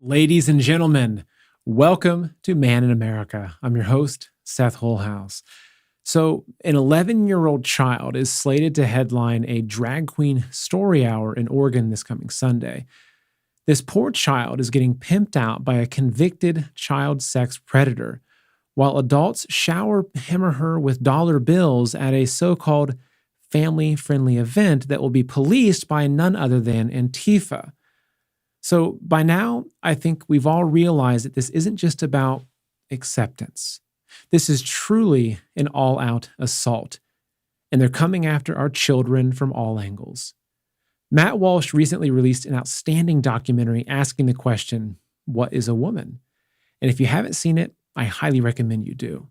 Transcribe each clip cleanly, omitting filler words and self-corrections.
Ladies and gentlemen, welcome to Man in America. I'm your host, Seth Holhouse. So, an 11-year-old child is slated to headline a drag queen story hour in Oregon this coming Sunday. This poor child is getting pimped out by a convicted child sex predator, while adults shower him or her with dollar bills at a so-called family-friendly event that will be policed by none other than Antifa. So by now, I think we've all realized that this isn't just about acceptance. This is truly an all-out assault, and they're coming after our children from all angles. Matt Walsh recently released an outstanding documentary asking the question, what is a woman? And if you haven't seen it, I highly recommend you do.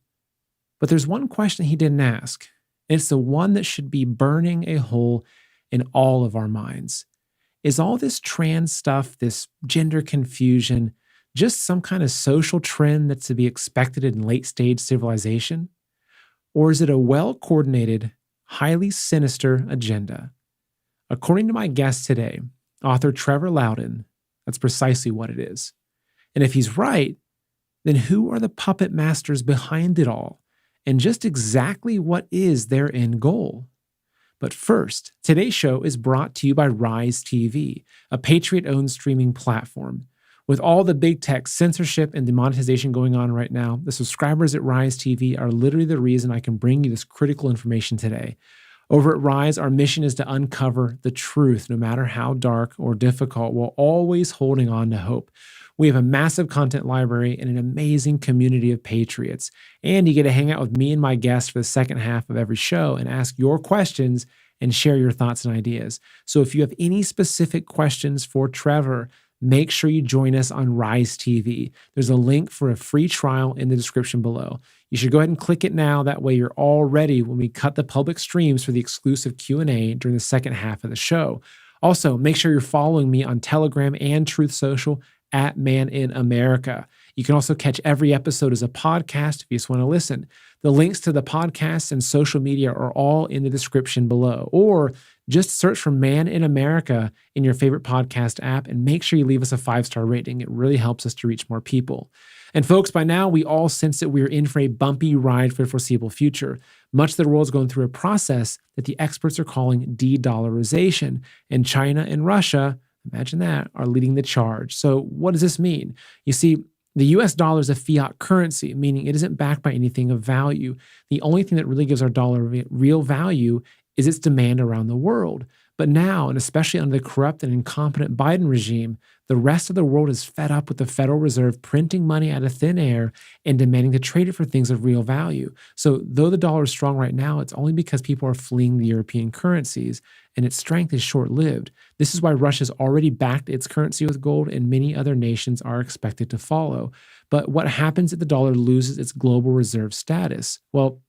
But there's one question he didn't ask, and it's the one that should be burning a hole in all of our minds. Is all this trans stuff, this gender confusion, just some kind of social trend that's to be expected in late-stage civilization? Or is it a well-coordinated, highly sinister agenda? According to my guest today, author Trevor Loudon, that's precisely what it is. And if he's right, then who are the puppet masters behind it all? And just exactly what is their end goal? But first, today's show is brought to you by Rise TV, a Patriot-owned streaming platform. With all the big tech censorship and demonetization going on right now, the subscribers at Rise TV are literally the reason I can bring you this critical information today. Over at Rise, our mission is to uncover the truth, no matter how dark or difficult, while always holding on to hope. We have a massive content library and an amazing community of patriots. And you get to hang out with me and my guests for the second half of every show and ask your questions and share your thoughts and ideas. So if you have any specific questions for Trevor, make sure you join us on Rise TV. There's a link for a free trial in the description below. You should go ahead and click it now. That way you're all ready when we cut the public streams for the exclusive Q&A during the second half of the show. Also, make sure you're following me on Telegram and Truth Social at Man in America. You can also catch every episode as a podcast if you just want to listen. The links to the podcasts and social media are all in the description below. Or just search for Man in America in your favorite podcast app and make sure you leave us a 5-star rating. It really helps us to reach more people. And folks, by now, we all sense that we're in for a bumpy ride for the foreseeable future. Much of the world is going through a process that the experts are calling de-dollarization. And China and Russia, imagine that, are leading the charge. So what does this mean? You see, the US dollar is a fiat currency, meaning it isn't backed by anything of value. The only thing that really gives our dollar real value is its demand around the world. But now, and especially under the corrupt and incompetent Biden regime, the rest of the world is fed up with the Federal Reserve printing money out of thin air and demanding to trade it for things of real value. So though the dollar is strong right now, it's only because people are fleeing the European currencies, and its strength is short-lived. This is why Russia's already backed its currency with gold, and many other nations are expected to follow. But what happens if the dollar loses its global reserve status? Well,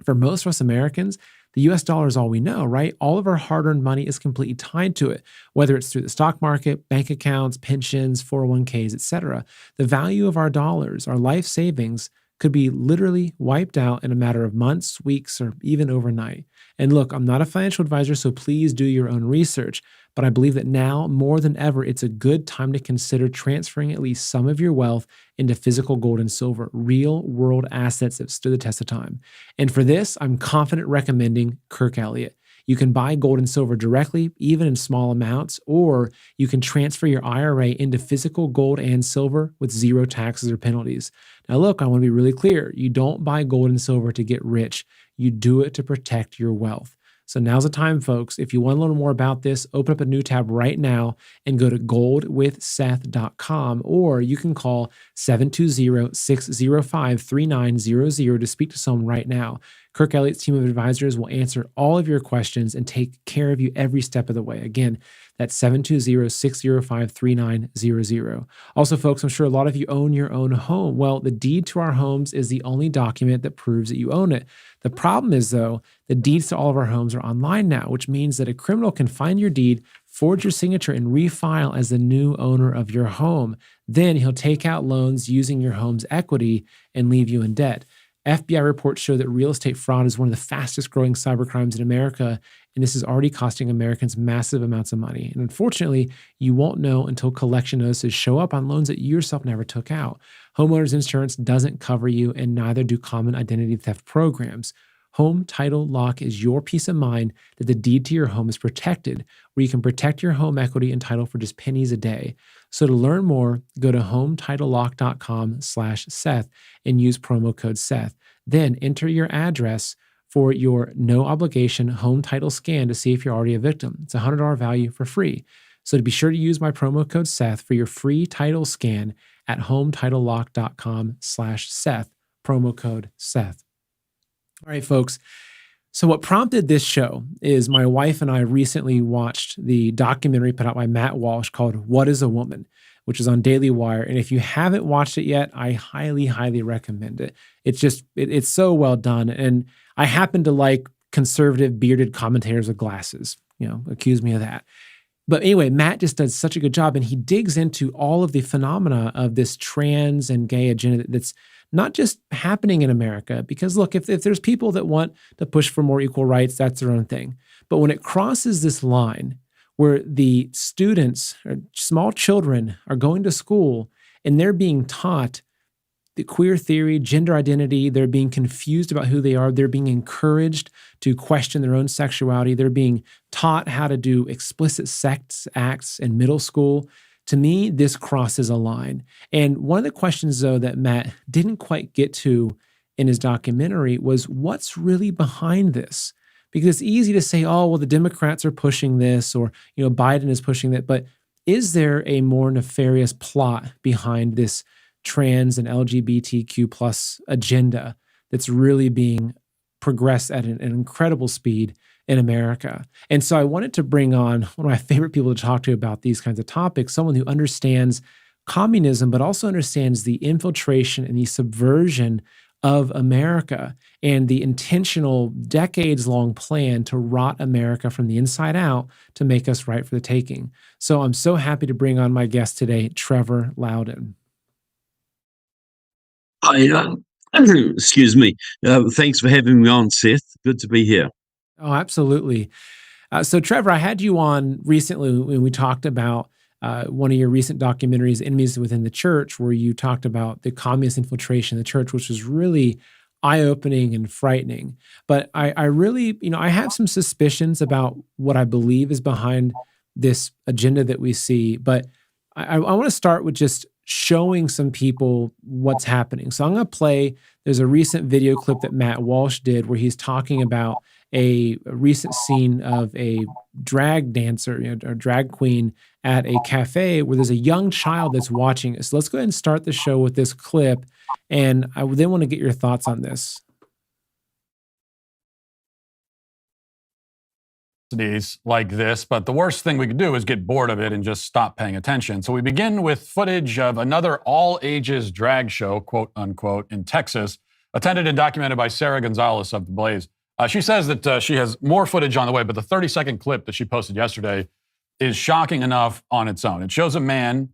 for most of us Americans, the US dollar is all we know, right? All of our hard-earned money is completely tied to it, whether it's through the stock market, bank accounts, pensions, 401ks, etc. The value of our dollars, our life savings, could be literally wiped out in a matter of months, weeks, or even overnight. And look, I'm not a financial advisor, so please do your own research. But I believe that now, more than ever, it's a good time to consider transferring at least some of your wealth into physical gold and silver, real-world assets that stood the test of time. And for this, I'm confident recommending Kirk Elliott. You can buy gold and silver directly, even in small amounts, or you can transfer your IRA into physical gold and silver with zero taxes or penalties. Now, look, I want to be really clear. You don't buy gold and silver to get rich. You do it to protect your wealth. So now's the time, folks. If you want to learn more about this, open up a new tab right now and go to goldwithseth.com, or you can call 720-605-3900 to speak to someone right now. Kirk Elliott's team of advisors will answer all of your questions and take care of you every step of the way. Again, that's 720-605-3900. Also, folks, I'm sure a lot of you own your own home. Well, the deed to our homes is the only document that proves that you own it. The problem is, though, the deeds to all of our homes are online now, which means that a criminal can find your deed, forge your signature, and refile as the new owner of your home. Then he'll take out loans using your home's equity and leave you in debt. FBI reports show that real estate fraud is one of the fastest growing cybercrimes in America, and this is already costing Americans massive amounts of money. And unfortunately, you won't know until collection notices show up on loans that you yourself never took out. Homeowners insurance doesn't cover you, and neither do common identity theft programs. Home Title Lock is your peace of mind that the deed to your home is protected, where you can protect your home equity and title for just pennies a day. So to learn more, go to hometitlelock.com/Seth and use promo code Seth. Then enter your address for your no obligation home title scan to see if you're already a victim. It's a $100 value for free. So to be sure to use my promo code Seth for your free title scan at hometitlelock.com/Seth, promo code Seth. All right, folks. So what prompted this show is my wife and I recently watched the documentary put out by Matt Walsh called What is a Woman, which is on Daily Wire. And if you haven't watched it yet, I highly, highly recommend it. It's so well done. And I happen to like conservative bearded commentators with glasses, accuse me of that. But anyway, Matt just does such a good job, and he digs into all of the phenomena of this trans and gay agenda that's not just happening in America, because look, if there's people that want to push for more equal rights, that's their own thing. But when it crosses this line where the students or small children are going to school and they're being taught the queer theory, gender identity, they're being confused about who they are, they're being encouraged to question their own sexuality, they're being taught how to do explicit sex acts in middle school. To me, this crosses a line. And one of the questions, though, that Matt didn't quite get to in his documentary was what's really behind this? Because it's easy to say, oh, well, the Democrats are pushing this, or Biden is pushing that. But is there a more nefarious plot behind this trans and LGBTQ plus agenda that's really being progressed at an incredible speed in America? And so I wanted to bring on one of my favorite people to talk to about these kinds of topics, someone who understands communism, but also understands the infiltration and the subversion of America and the intentional decades-long plan to rot America from the inside out to make us right for the taking. So I'm so happy to bring on my guest today, Trevor Loudon. Hi, excuse me. Thanks for having me on, Seth. Good to be here. Oh, absolutely. So, Trevor, I had you on recently when we talked about one of your recent documentaries, Enemies Within the Church, where you talked about the communist infiltration of the church, which was really eye-opening and frightening. But I really, I have some suspicions about what I believe is behind this agenda that we see. But I want to start with just showing some people what's happening. So I'm going to play, there's a recent video clip that Matt Walsh did where he's talking about a recent scene of a drag dancer, or drag queen at a cafe where there's a young child that's watching it. So let's go ahead and start the show with this clip. And I then want to get your thoughts on this. Like this, but the worst thing we could do is get bored of it and just stop paying attention. So we begin with footage of another all-ages drag show, quote unquote, in Texas, attended and documented by Sarah Gonzalez of The Blaze. She says that she has more footage on the way, but the 30-second clip that she posted yesterday is shocking enough on its own. It shows a man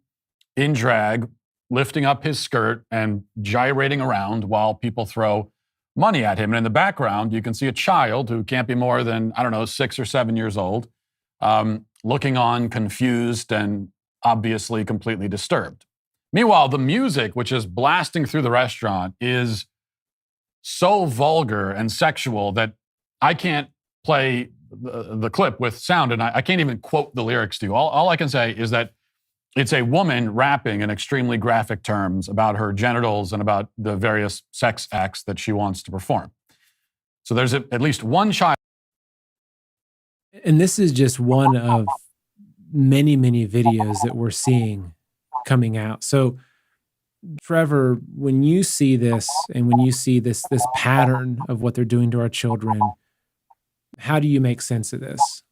in drag lifting up his skirt and gyrating around while people throw money at him. And in the background, you can see a child who can't be more than, 6 or 7 years old, looking on confused and obviously completely disturbed. Meanwhile, the music, which is blasting through the restaurant, is so vulgar and sexual that I can't play the clip with sound, and I can't even quote the lyrics to you. All I can say is that it's a woman rapping in extremely graphic terms about her genitals and about the various sex acts that she wants to perform. So there's at least one child. And this is just one of many, many videos that we're seeing coming out. So, Trevor, when you see this and when you see this pattern of what they're doing to our children, how do you make sense of this?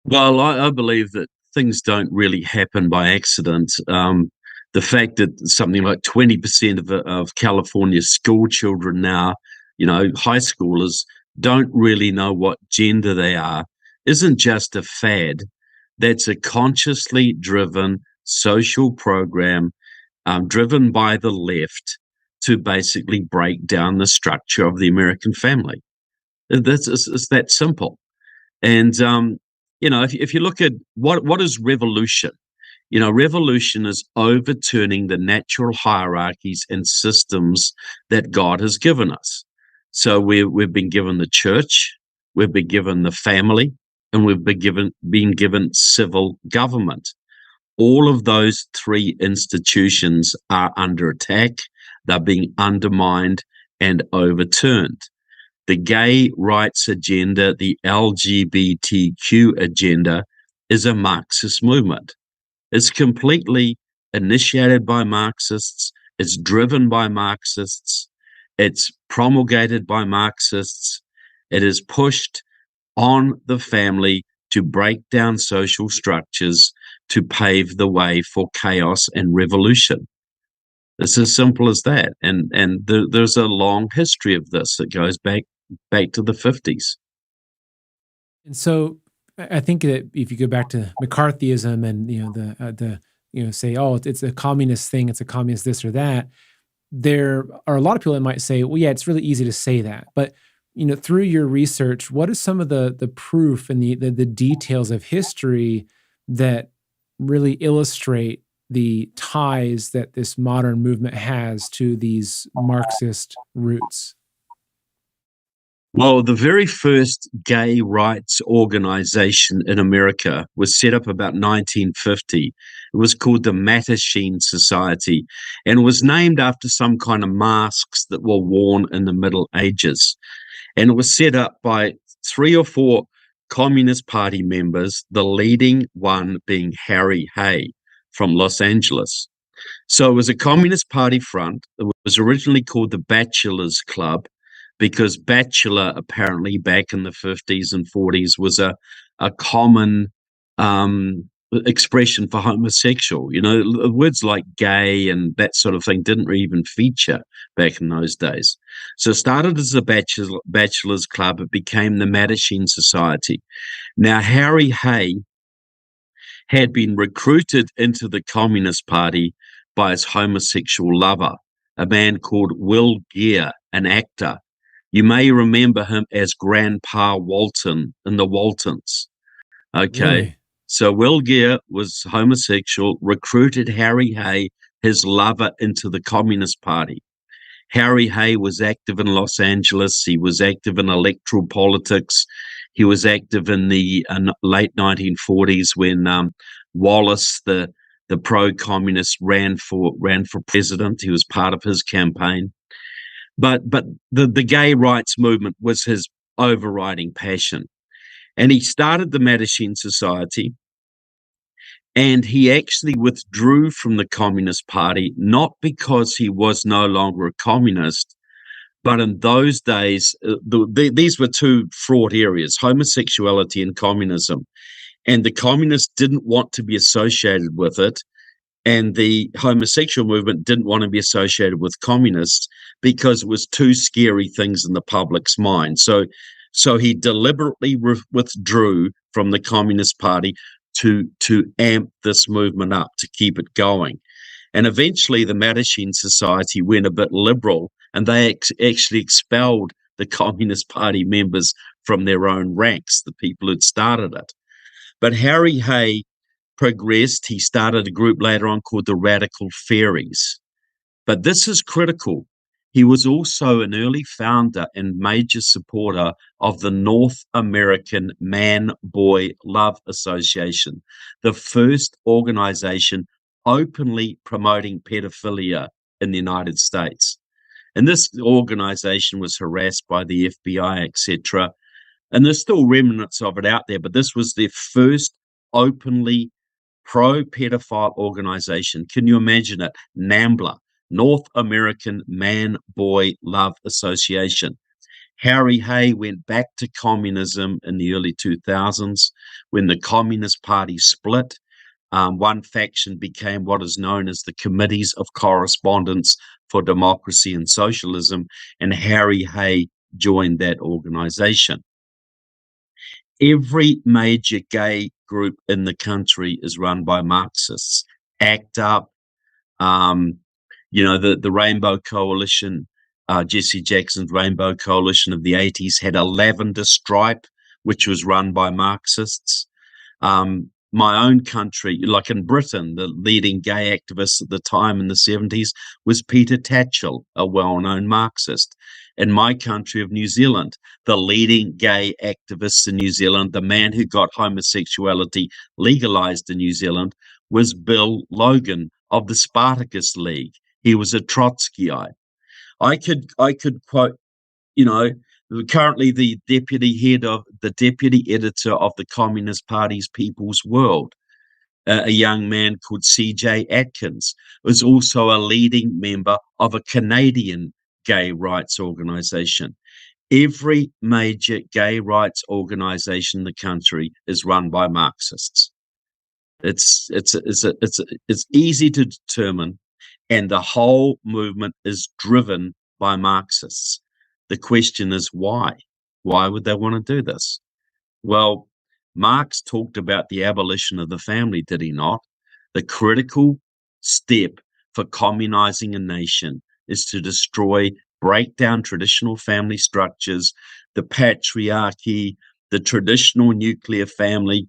Well, I believe that things don't really happen by accident. The fact that something like 20% of California's school children now, high schoolers, don't really know what gender they are, isn't just a fad. That's a consciously driven social program driven by the left to basically break down the structure of the American family. It's that simple. And if you look at what is revolution, revolution is overturning the natural hierarchies and systems that God has given us. So we've been given the church, we've been given the family, and we've been given civil government. All of those three institutions are under attack. They're being undermined and overturned. The gay rights agenda, the LGBTQ agenda, is a Marxist movement. It's completely initiated by Marxists. It's driven by Marxists. It's promulgated by Marxists. It is pushed on the family to break down social structures to pave the way for chaos and revolution. It's as simple as that. And there's a long history of this that goes back to the 50s. And so I think that if you go back to McCarthyism and say, oh, it's a communist thing, it's a communist this or that, there are a lot of people that might say, well, yeah, it's really easy to say that, but through your research, what is some of the proof and the details of history that really illustrate the ties that this modern movement has to these Marxist roots? Well, the very first gay rights organization in America was set up about 1950. It was called the Mattachine Society, and it was named after some kind of masks that were worn in the Middle Ages. And it was set up by 3 or 4 Communist Party members, the leading one being Harry Hay from Los Angeles. So it was a Communist Party front. It was originally called the Bachelors Club, because bachelor apparently back in the 50s and 40s was a common expression for homosexual. Words like gay and that sort of thing didn't even feature back in those days. So it started as a bachelor's club. It became the Mattachine Society. Now, Harry Hay had been recruited into the Communist Party by his homosexual lover, a man called Will Geer, an actor. You may remember him as Grandpa Walton in the Waltons. Okay. Really? So Will Geer was homosexual, recruited Harry Hay, his lover, into the Communist Party. Harry Hay was active in Los Angeles. He was active in electoral politics. He was active in the late 1940s when Wallace, the pro-communist, ran for president. He was part of his campaign. But the gay rights movement was his overriding passion. And he started the Mattachine Society, and he actually withdrew from the Communist Party, not because he was no longer a communist, but in those days, these were two fraught areas, homosexuality and communism. And the communists didn't want to be associated with it, and the homosexual movement didn't want to be associated with communists because it was two scary things in the public's mind. So he deliberately withdrew from the Communist Party to amp this movement up, to keep it going. And eventually the Mattachine Society went a bit liberal, and they actually expelled the Communist Party members from their own ranks, the people who'd started it. But Harry Hay progressed. He started a group later on called the Radical Fairies. But this is critical. He was also an early founder and major supporter of the North American Man-Boy Love Association, the first organization openly promoting pedophilia in the United States. And this organization was harassed by the FBI, etc. And there's still remnants of it out there, but this was their first openly pro-pedophile organization. Can you imagine it? NAMBLA, North American Man-Boy Love Association. Harry Hay went back to communism in the early 2000s when the Communist Party split. One faction became what is known as the Committees of Correspondence for Democracy and Socialism, and Harry Hay joined that organization. Every major gay group in the country is run by Marxists. ACT UP, The Rainbow Coalition, Jesse Jackson's Rainbow Coalition of the 80s had a lavender stripe, which was run by Marxists. My own country, like in Britain, the leading gay activist at the time in the 70s was Peter Tatchell, a well-known Marxist. In my country of New Zealand, the leading gay activist in New Zealand, the man who got homosexuality legalized in New Zealand, was Bill Logan of the Spartacus League. He was a Trotskyite. I could quote, currently the deputy editor of the Communist Party's People's World, a young man called C.J. Atkins, was also a leading member of a Canadian gay rights organization. Every major gay rights organization in the country is run by Marxists. It's easy to determine, and the whole movement is driven by Marxists. The question is why? Why would they want to do this? Well, Marx talked about the abolition of the family, did he not? The critical step for communizing a nation is to break down traditional family structures, the patriarchy, the traditional nuclear family.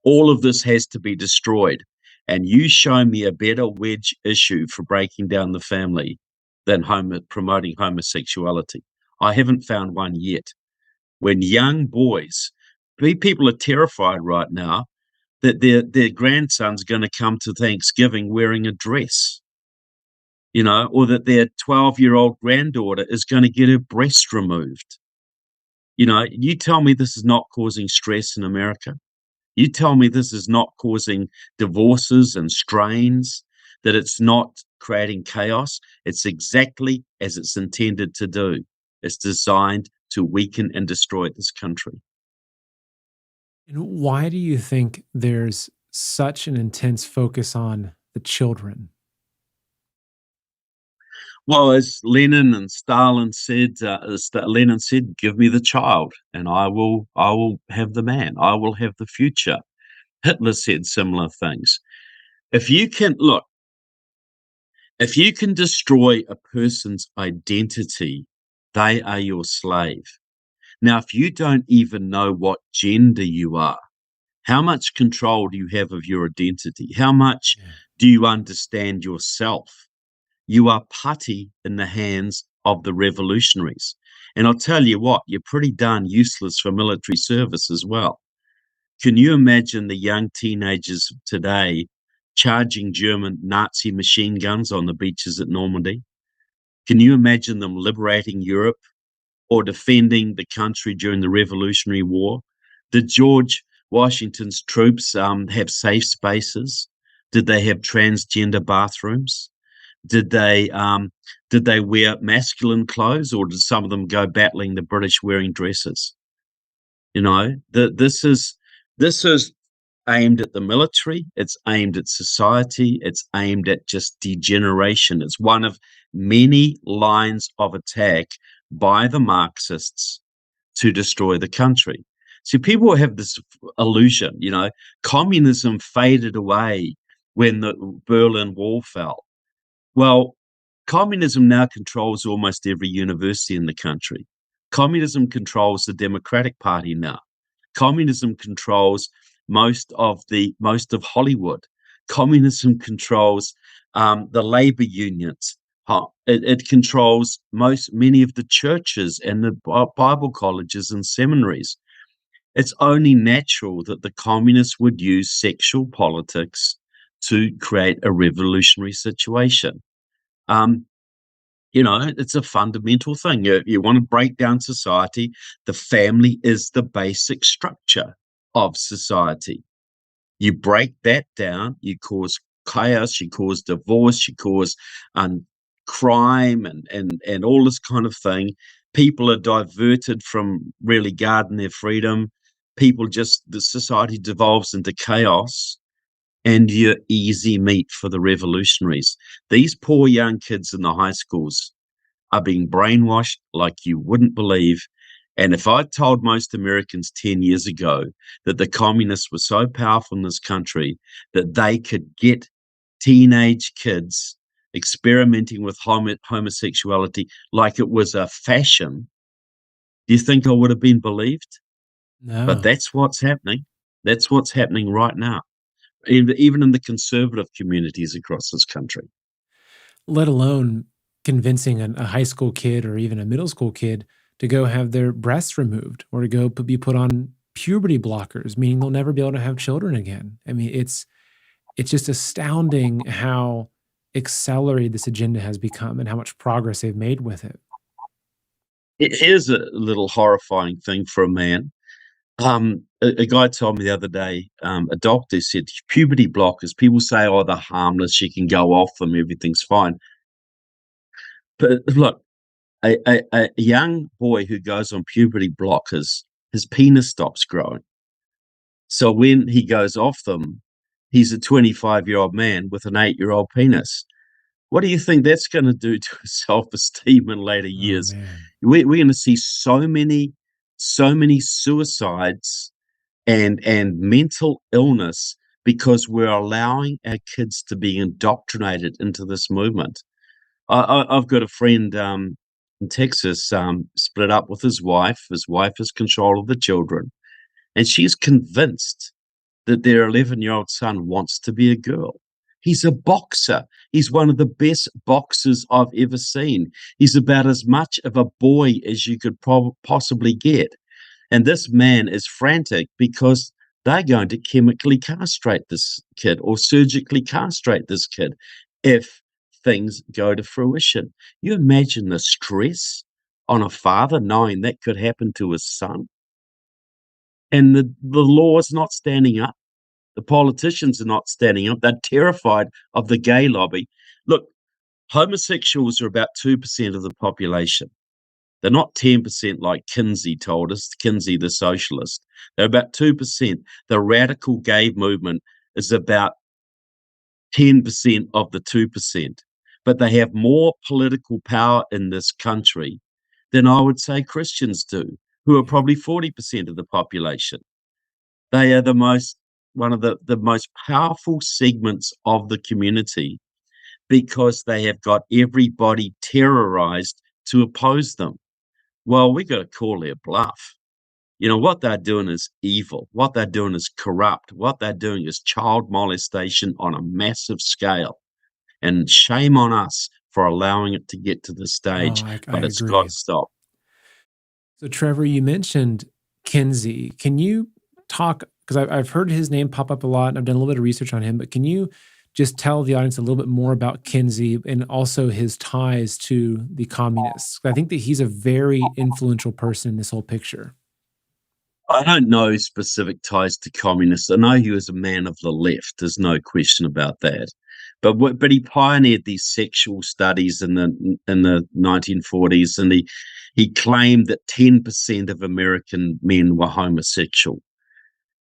All of this has to be destroyed. And you show me a better wedge issue for breaking down the family than promoting homosexuality. I haven't found one yet. When young boys, people are terrified right now that their grandson's going to come to Thanksgiving wearing a dress, or that their 12-year-old granddaughter is going to get her breast removed. You tell me this is not causing stress in America. You tell me this is not causing divorces and strains, that it's not creating chaos. It's exactly as it's intended to do. It's designed to weaken and destroy this country. And why do you think there's such an intense focus on the children? Well, as Lenin and Stalin said, Lenin said, "Give me the child, and I will have the man. I will have the future." Hitler said similar things. If you can destroy a person's identity, they are your slave. Now, if you don't even know what gender you are, how much control do you have of your identity? How much do you understand yourself? You are putty in the hands of the revolutionaries. And I'll tell you what, you're pretty darn useless for military service as well. Can you imagine the young teenagers today charging German Nazi machine guns on the beaches at Normandy? Can you imagine them liberating Europe or defending the country during the Revolutionary War? Did George Washington's troops have safe spaces? Did they have transgender bathrooms? Did they wear masculine clothes, or did some of them go battling the British wearing dresses? This is aimed at the military. It's aimed at society. It's aimed at just degeneration. It's one of many lines of attack by the Marxists to destroy the country. See, people have this illusion, communism faded away when the Berlin Wall fell. Well, communism now controls almost every university in the country. Communism controls the Democratic Party now. Communism controls most of Hollywood. Communism controls the labor unions. It controls many of the churches and the Bible colleges and seminaries. It's only natural that the communists would use sexual politics to create a revolutionary situation. It's a fundamental thing. You want to break down society. The family is the basic structure of society. You break that down, you cause chaos, you cause divorce, you cause crime and all this kind of thing. People are diverted from really guarding their freedom. The society devolves into chaos, and you're easy meat for the revolutionaries. These poor young kids in the high schools are being brainwashed like you wouldn't believe. And if I told most Americans 10 years ago that the communists were so powerful in this country that they could get teenage kids experimenting with homosexuality like it was a fashion, do you think I would have been believed? But No. that's what's happening. That's what's happening right now, even in the conservative communities across this country. Let alone convincing a high school kid or even a middle school kid to go have their breasts removed or to be put on puberty blockers, meaning they'll never be able to have children again. I mean, it's just astounding how accelerated this agenda has become and how much progress they've made with it. It is a little horrifying thing for a man. A guy told me the other day, a doctor said puberty blockers, people say, oh, they're harmless, you can go off them, everything's fine. But look, a young boy who goes on puberty blockers, his penis stops growing. So when he goes off them, he's a 25-year-old man with an 8-year-old penis. What do you think that's going to do to his self-esteem in later Oh years? man. We're going to see so many suicides and mental illness because we're allowing our kids to be indoctrinated into this movement. I've got a friend in Texas, split up with his wife. His wife has control of the children, and she's convinced that their 11-year-old son wants to be a girl. He's a boxer. He's one of the best boxers I've ever seen. He's about as much of a boy as you could possibly get. And this man is frantic because they're going to chemically castrate this kid or surgically castrate this kid if things go to fruition. You imagine the stress on a father knowing that could happen to his son? And the law is not standing up. The politicians are not standing up. They're terrified of the gay lobby. Look, homosexuals are about 2% of the population. They're not 10% like Kinsey told us, Kinsey the socialist. They're about 2%. The radical gay movement is about 10% of the 2%. But they have more political power in this country than I would say Christians do, who are Yeah. probably 40% of the population. They are one of the most powerful segments of the community because they have got everybody terrorized to oppose them. Well, we got to call their bluff. You know, what they're doing is evil. What they're doing is corrupt. What they're doing is child molestation on a massive scale. And shame on us for allowing it to get to this Oh, stage, I but it's got agree. to stop. So, Trevor, you mentioned Kinsey. Can you talk? Because I've heard his name pop up a lot, and I've done a little bit of research on him. But can you just tell the audience a little bit more about Kinsey and also his ties to the communists? I think that he's a very influential person in this whole picture. I don't know specific ties to communists. I know he was a man of the left. There's no question about that. But he pioneered these sexual studies in the 1940s, and he claimed that 10% of American men were homosexual.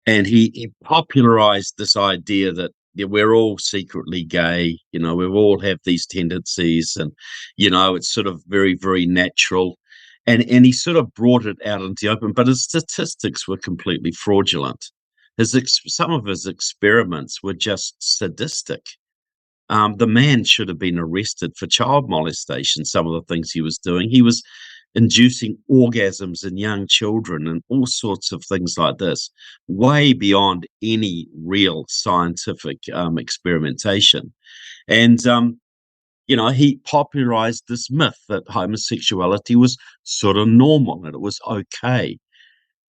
And he popularized this idea that, yeah, we're all secretly gay, you know, we all have these tendencies, and you know, it's sort of very, very natural. And he sort of brought it out into the open, but his statistics were completely fraudulent. Some of his experiments were just sadistic. The man should have been arrested for child molestation. Some of the things he was doing, he was inducing orgasms in young children and all sorts of things like this, way beyond any real scientific experimentation. And you know, he popularized this myth that homosexuality was sort of normal and it was okay.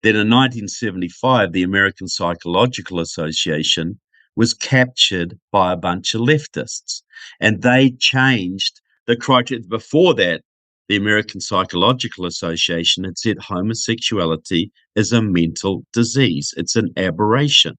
Then in 1975, the American Psychological Association was captured by a bunch of leftists, and they changed the criteria. Before that, the American Psychological Association had said homosexuality is a mental disease, it's an aberration.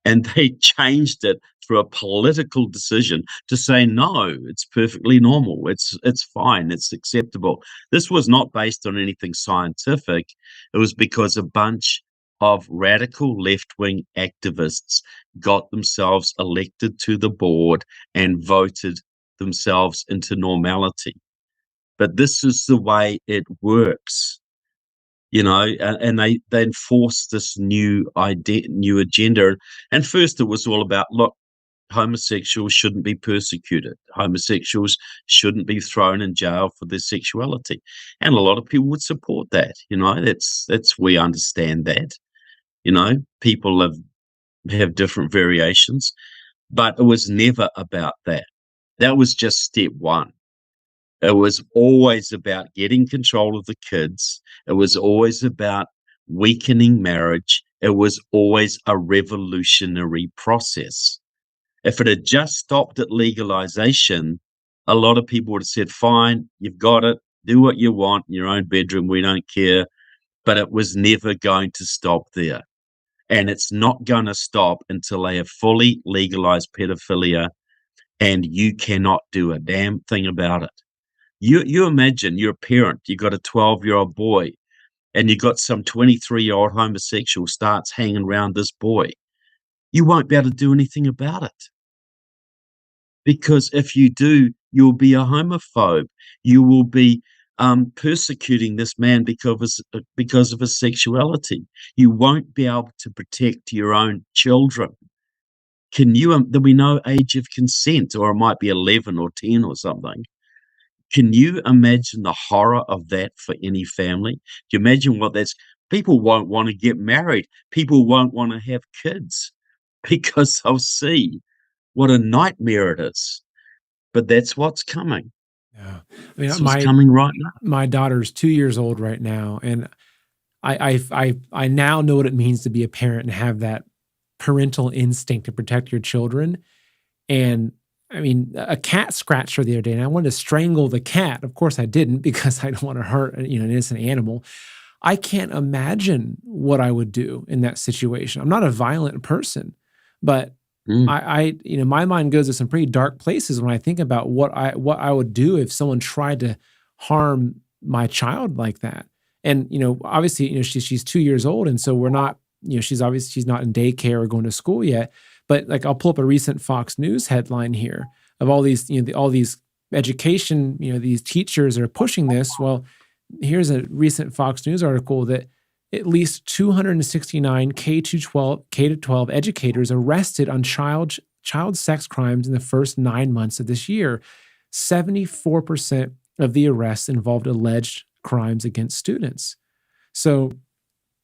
And they changed it through a political decision to say no, it's perfectly normal, it's fine, it's acceptable. This was not based on anything scientific. It was because a bunch of radical left-wing activists got themselves elected to the board and voted themselves into normality. But this is the way it works, you know, and they enforced this new agenda. And first it was all about, look, homosexuals shouldn't be persecuted. Homosexuals shouldn't be thrown in jail for their sexuality. And a lot of people would support that. We understand that. People have different variations, but it was never about that. That was just step one. It was always about getting control of the kids. It was always about weakening marriage. It was always a revolutionary process. If it had just stopped at legalization, a lot of people would have said, fine, you've got it, do what you want in your own bedroom, we don't care. But it was never going to stop there. And it's not going to stop until they have fully legalized pedophilia, and you cannot do a damn thing about it. You imagine you're a parent, you've got a 12-year-old boy, and you've got some 23-year-old homosexual starts hanging around this boy. You won't be able to do anything about it. Because if you do, you'll be a homophobe. You will be persecuting this man because of his sexuality. You won't be able to protect your own children. There'll be no age of consent, or it might be 11 or 10 or something. Can you imagine the horror of that for any family? Do you imagine what that's? People won't want to get married. People won't want to have kids because they'll see what a nightmare it is. But that's what's coming. Yeah. I That's mean, what's coming right now. my daughter's 2 years old right now, and I now know what it means to be a parent and have that parental instinct to protect your children. And I mean, a cat scratched her the other day, and I wanted to strangle the cat. Of course, I didn't because I don't want to hurt an innocent animal. I can't imagine what I would do in that situation. I'm not a violent person, but Mm. my mind goes to some pretty dark places when I think about what I would do if someone tried to harm my child like that. And obviously, she's 2 years old, and so we're not, she's not in daycare or going to school yet. But like, I'll pull up a recent Fox News headline here of all these, all these education, these teachers are pushing this. Well, here's a recent Fox News article that at least 269 K-12 educators arrested on child sex crimes in the first 9 months of this year. 74% of the arrests involved alleged crimes against students. So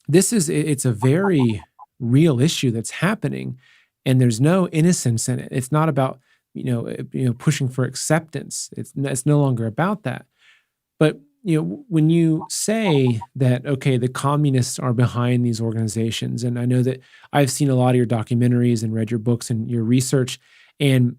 it's a very real issue that's happening, and there's no innocence in it. It's not about pushing for acceptance. It's no longer about that. But when you say that, okay, the communists are behind these organizations, and I know that I've seen a lot of your documentaries and read your books and your research, and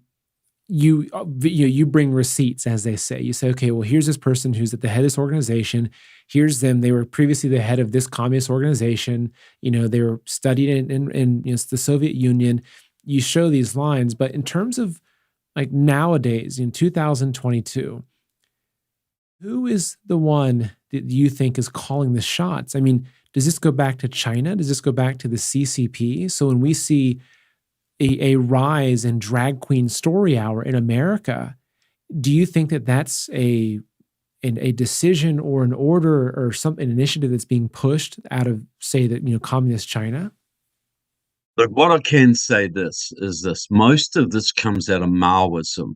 you bring receipts, as they say. You say, okay, well, here's this person who's at the head of this organization. Here's them. They were previously the head of this communist organization. They were studied in the Soviet Union. You show these lines, but in terms of like nowadays in 2022, who is the one that you think is calling the shots? I mean, does this go back to China? Does this go back to the CCP? So when we see a rise in drag queen story hour in America, do you think that that's a decision or an order or an initiative that's being pushed out of, say, that communist China? But what I can say is this: most of this comes out of Maoism.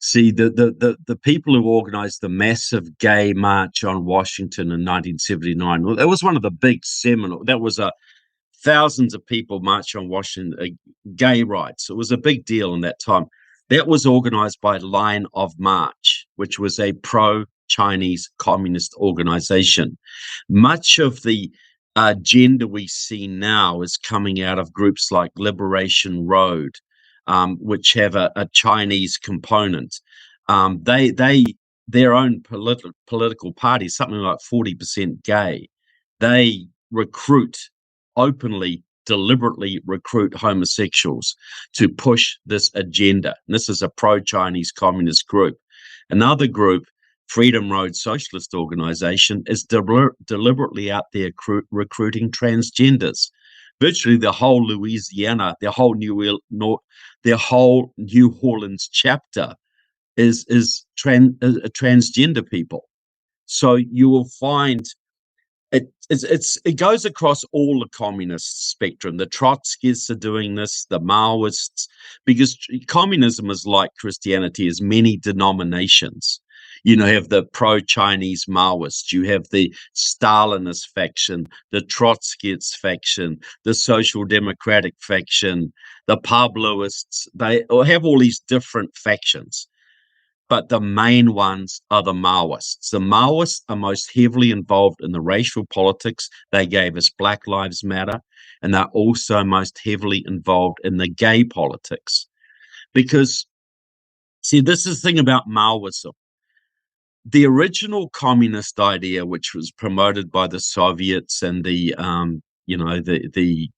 See, the people who organized the massive gay march on Washington in 1979, well, that was one of the big seminal. That was thousands of people march on Washington, gay rights. It was a big deal in that time. That was organized by Line of March, which was a pro-Chinese communist organization. Much of the agenda we see now is coming out of groups like Liberation Road, which have a Chinese component. Their own political party, something like 40% gay. They deliberately recruit homosexuals to push this agenda. And this is a pro-Chinese communist group. Another group, Freedom Road Socialist Organization, is deliberately out there recruiting transgenders. Virtually the whole Louisiana, their whole New Orleans chapter is transgender people. So you will find It goes across all the communist spectrum. The Trotskyists are doing this, the Maoists, because communism is like Christianity, is many denominations. You have the pro-Chinese Maoists, you have the Stalinist faction, the Trotskyist faction, the Social Democratic faction, the Pabloists. They have all these different factions. But the main ones are the Maoists. The Maoists are most heavily involved in the racial politics. They gave us Black Lives Matter, and they're also most heavily involved in the gay politics. Because, see, this is the thing about Maoism. The original communist idea, which was promoted by the Soviets and the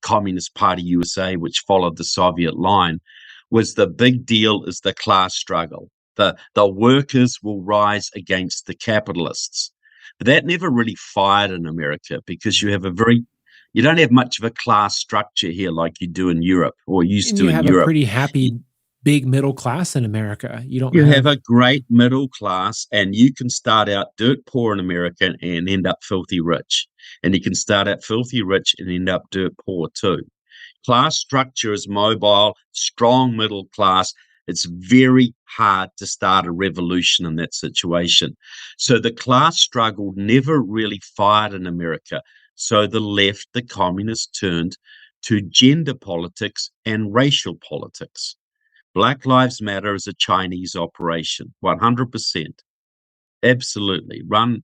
Communist Party USA, which followed the Soviet line, was the big deal is the class struggle. The workers will rise against the capitalists. But that never really fired in America because you don't have much of a class structure here like you do in Europe or used And to you in have Europe. a pretty happy big middle class in America. You have a great middle class, and you can start out dirt poor in America and end up filthy rich. And you can start out filthy rich and end up dirt poor too. Class structure is mobile, strong middle class. It's very hard to start a revolution in that situation. So the class struggle never really fired in America. So the left, the communists, turned to gender politics and racial politics. Black Lives Matter is a Chinese operation, 100%. Absolutely. Run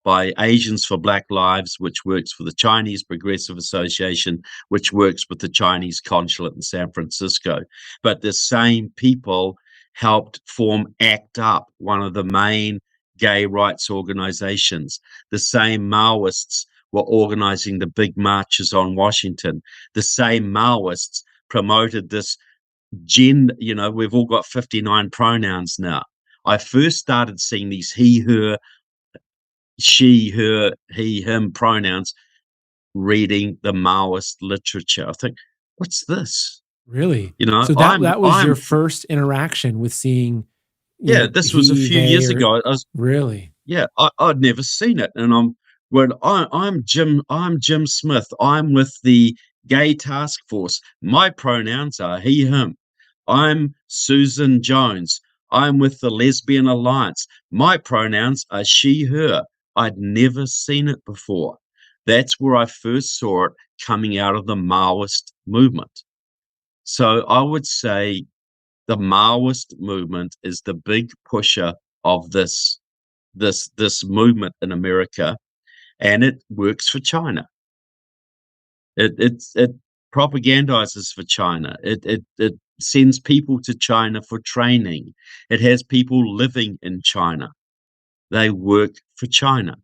by Asians for Black Lives, which works for the Chinese Progressive Association, which works with the Chinese consulate in San Francisco. But the same people helped form ACT UP, one of the main gay rights organizations. The same Maoists were organizing the big marches on Washington. The same Maoists promoted this we've all got 59 pronouns now. I first started seeing these he, her, she, her, he, him pronouns reading the Maoist literature. I think, what's this? Really? You know, So that was I'm your first interaction with seeing. this was a few years ago. Really? Yeah, I'd never seen it, and I'm Jim Smith. I'm with the Gay Task Force. My pronouns are he, him. I'm Susan Jones. I'm with the Lesbian Alliance. My pronouns are she, her. I'd never seen it before. That's where I first saw it coming out of the Maoist movement. So I would say the Maoist movement is the big pusher of this movement in America, and it works for China. It propagandizes for China. It sends people to China for training. It has people living in China. They work for China,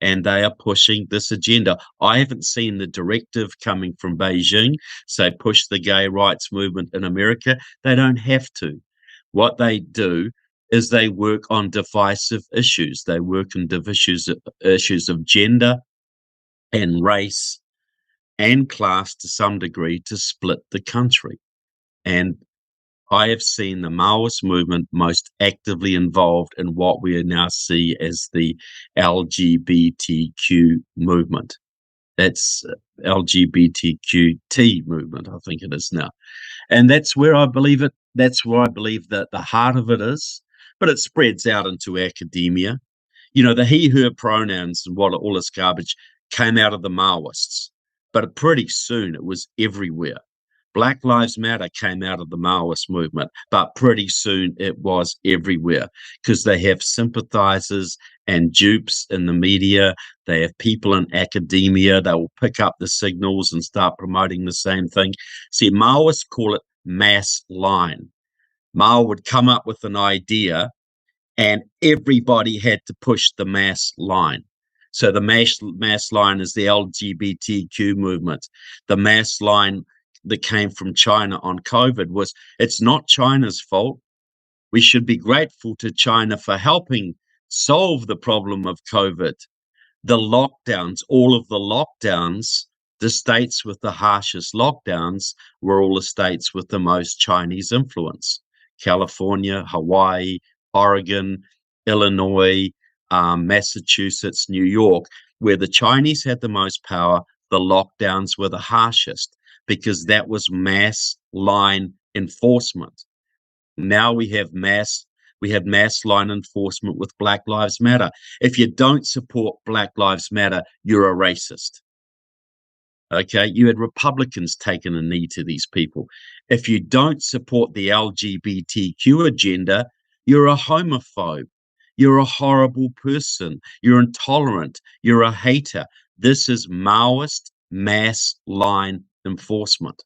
and they are pushing this agenda. I haven't seen the directive coming from Beijing, say push the gay rights movement in America. They don't have to. What they do is they work on divisive issues. They work on issues of gender and race and class to some degree to split the country. And I have seen the Maoist movement most actively involved in what we now see as the LGBTQ movement. That's LGBTQT movement, I think it is now. And that's where I believe it. That's where I believe that the heart of it is, but it spreads out into academia. The he, her pronouns and what all this garbage came out of the Maoists, but pretty soon it was everywhere. Black Lives Matter came out of the Maoist movement, but pretty soon it was everywhere because they have sympathizers and dupes in the media. They have people in academia. They will pick up the signals and start promoting the same thing. See, Maoists call it mass line. Mao would come up with an idea and everybody had to push the mass line. So the mass line is the LGBTQ movement. The mass line that came from China on COVID it's not China's fault. We should be grateful to China for helping solve the problem of COVID. The lockdowns, all of the lockdowns, the states with the harshest lockdowns were all the states with the most Chinese influence. California, Hawaii, Oregon, Illinois, Massachusetts, New York, where the Chinese had the most power, the lockdowns were the harshest because that was mass line enforcement. Now we have mass line enforcement with Black Lives Matter. If you don't support Black Lives Matter, you're a racist. Okay, you had Republicans taking a knee to these people. If you don't support the LGBTQ agenda, you're a homophobe. You're a horrible person. You're intolerant. You're a hater. This is Maoist mass line enforcement.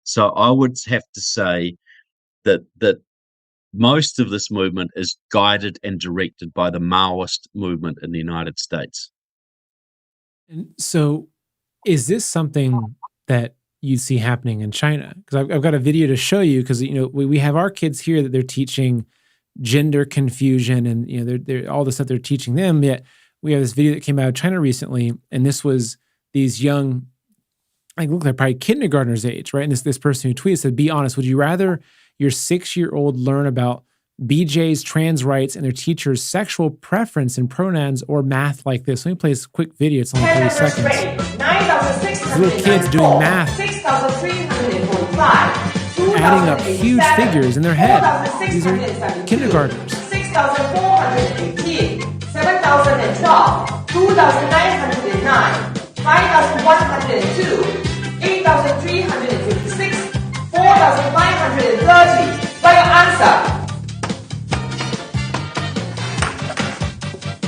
So I would have to say that most of this movement is guided and directed by the Maoist movement in the United States. And so, is this something that you see happening in China? Because I've got a video to show you. Because we have our kids here that they're teaching gender confusion, and they're all the stuff they're teaching them. Yet we have this video that came out of China recently, and this was these young, I look like probably kindergartners age, right? And this person who tweeted said, "Be honest, would you rather your 6-year-old learn about BJ's trans rights and their teacher's sexual preference and pronouns or math like this?" Let me play this quick video. It's only 30 seconds. Little kids doing math, adding up huge figures in their head. These are kindergartners. 6,418, 7,012, 2,909, 5,102, 8,356, 4,530. What's your answer?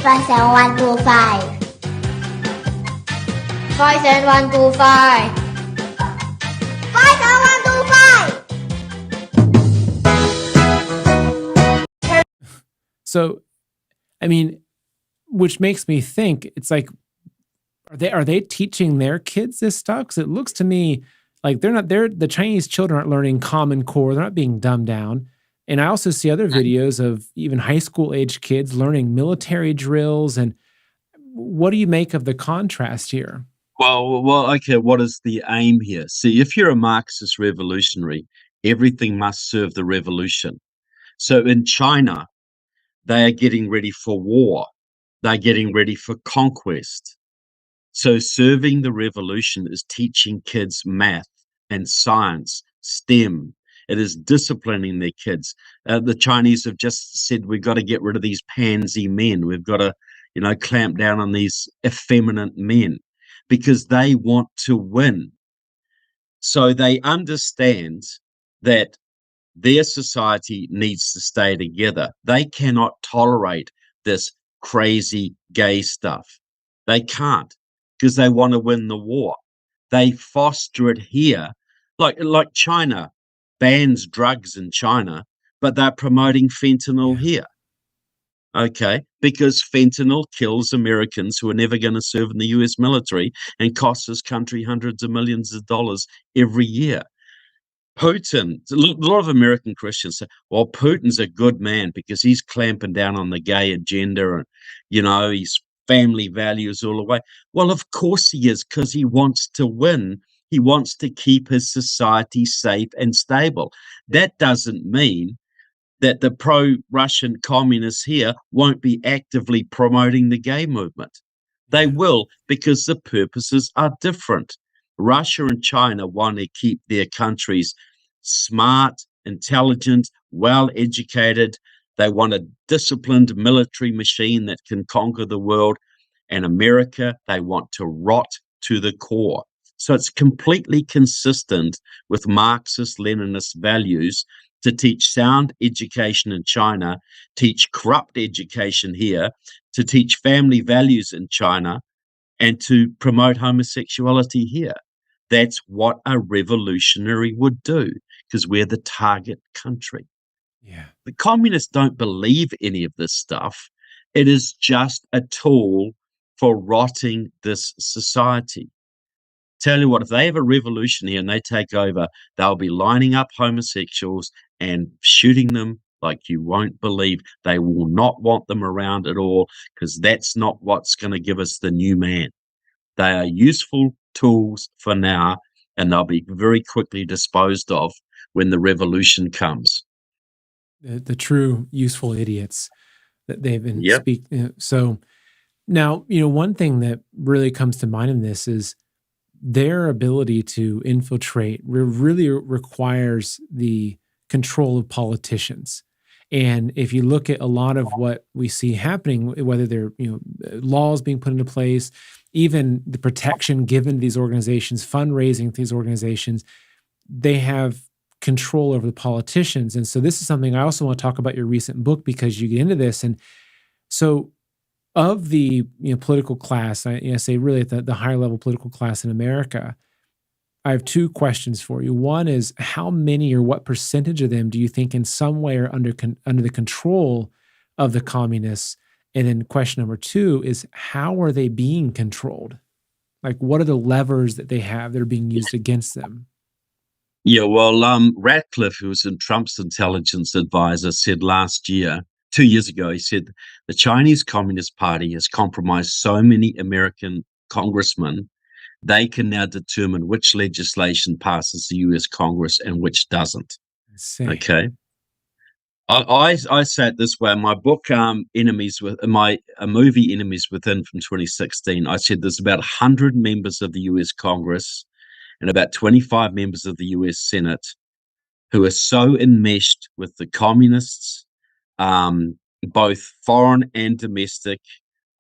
5,125. 5,125. 5,125. So, I mean, which makes me think it's like, are they teaching their kids this stuff? Because it looks to me like the Chinese children aren't learning Common Core. They're not being dumbed down. And I also see other videos of even high school age kids learning military drills. And what do you make of the contrast here? Well, okay, what is the aim here? See, if you're a Marxist revolutionary, everything must serve the revolution. So in China, they are getting ready for war. They're getting ready for conquest. So serving the revolution is teaching kids math and science, STEM. It is disciplining their kids. The Chinese have just said, we've got to get rid of these pansy men. We've got to, clamp down on these effeminate men because they want to win. So they understand that their society needs to stay together. They cannot tolerate this crazy gay stuff. They can't because they want to win the war. They foster it here. Like China bans drugs in China, but they're promoting fentanyl here. Okay, because fentanyl kills Americans who are never going to serve in the US military and costs this country hundreds of millions of dollars every year. Putin, a lot of American Christians say, well, Putin's a good man because he's clamping down on the gay agenda and, his family values all the way. Well, of course he is, because he wants to win. He wants to keep his society safe and stable. That doesn't mean that the pro-Russian communists here won't be actively promoting the gay movement. They will, because the purposes are different. Russia and China want to keep their countries smart, intelligent, well-educated. They want a disciplined military machine that can conquer the world. And America, they want to rot to the core. So it's completely consistent with Marxist-Leninist values to teach sound education in China, teach corrupt education here, to teach family values in China, and to promote homosexuality here. That's what a revolutionary would do, because we're the target country. Yeah. The communists don't believe any of this stuff. It is just a tool for rotting this society. Tell you what, if they have a revolution here and they take over, they'll be lining up homosexuals and shooting them like you won't believe. They will not want them around at all, because that's not what's going to give us the new man. They are useful tools for now, and they'll be very quickly disposed of when the revolution comes. The true useful idiots. that they've been Yep. So now, one thing that really comes to mind in this is their ability to infiltrate really requires the control of politicians. And if you look at a lot of what we see happening, whether they're laws being put into place, even the protection given to these organizations, fundraising for these organizations, they have control over the politicians. And so this is something I also want to talk about your recent book, because you get into this. And so of the political class, I say really at the higher level political class in America, I have two questions for you. One is, how many or what percentage of them do you think in some way are under the control of the communists? And then question number two is, how are they being controlled? Like, what are the levers that they have that are being used against them? Yeah, well, Ratcliffe, who was in Trump's intelligence advisor, said 2 years ago, he said, the Chinese Communist Party has compromised so many American congressmen, they can now determine which legislation passes the US Congress and which doesn't. Insane. Okay. I say it this way. In my book, Enemies with a movie, Enemies Within from 2016, I said there's about 100 members of the US Congress and about 25 members of the US Senate who are so enmeshed with the communists, both foreign and domestic,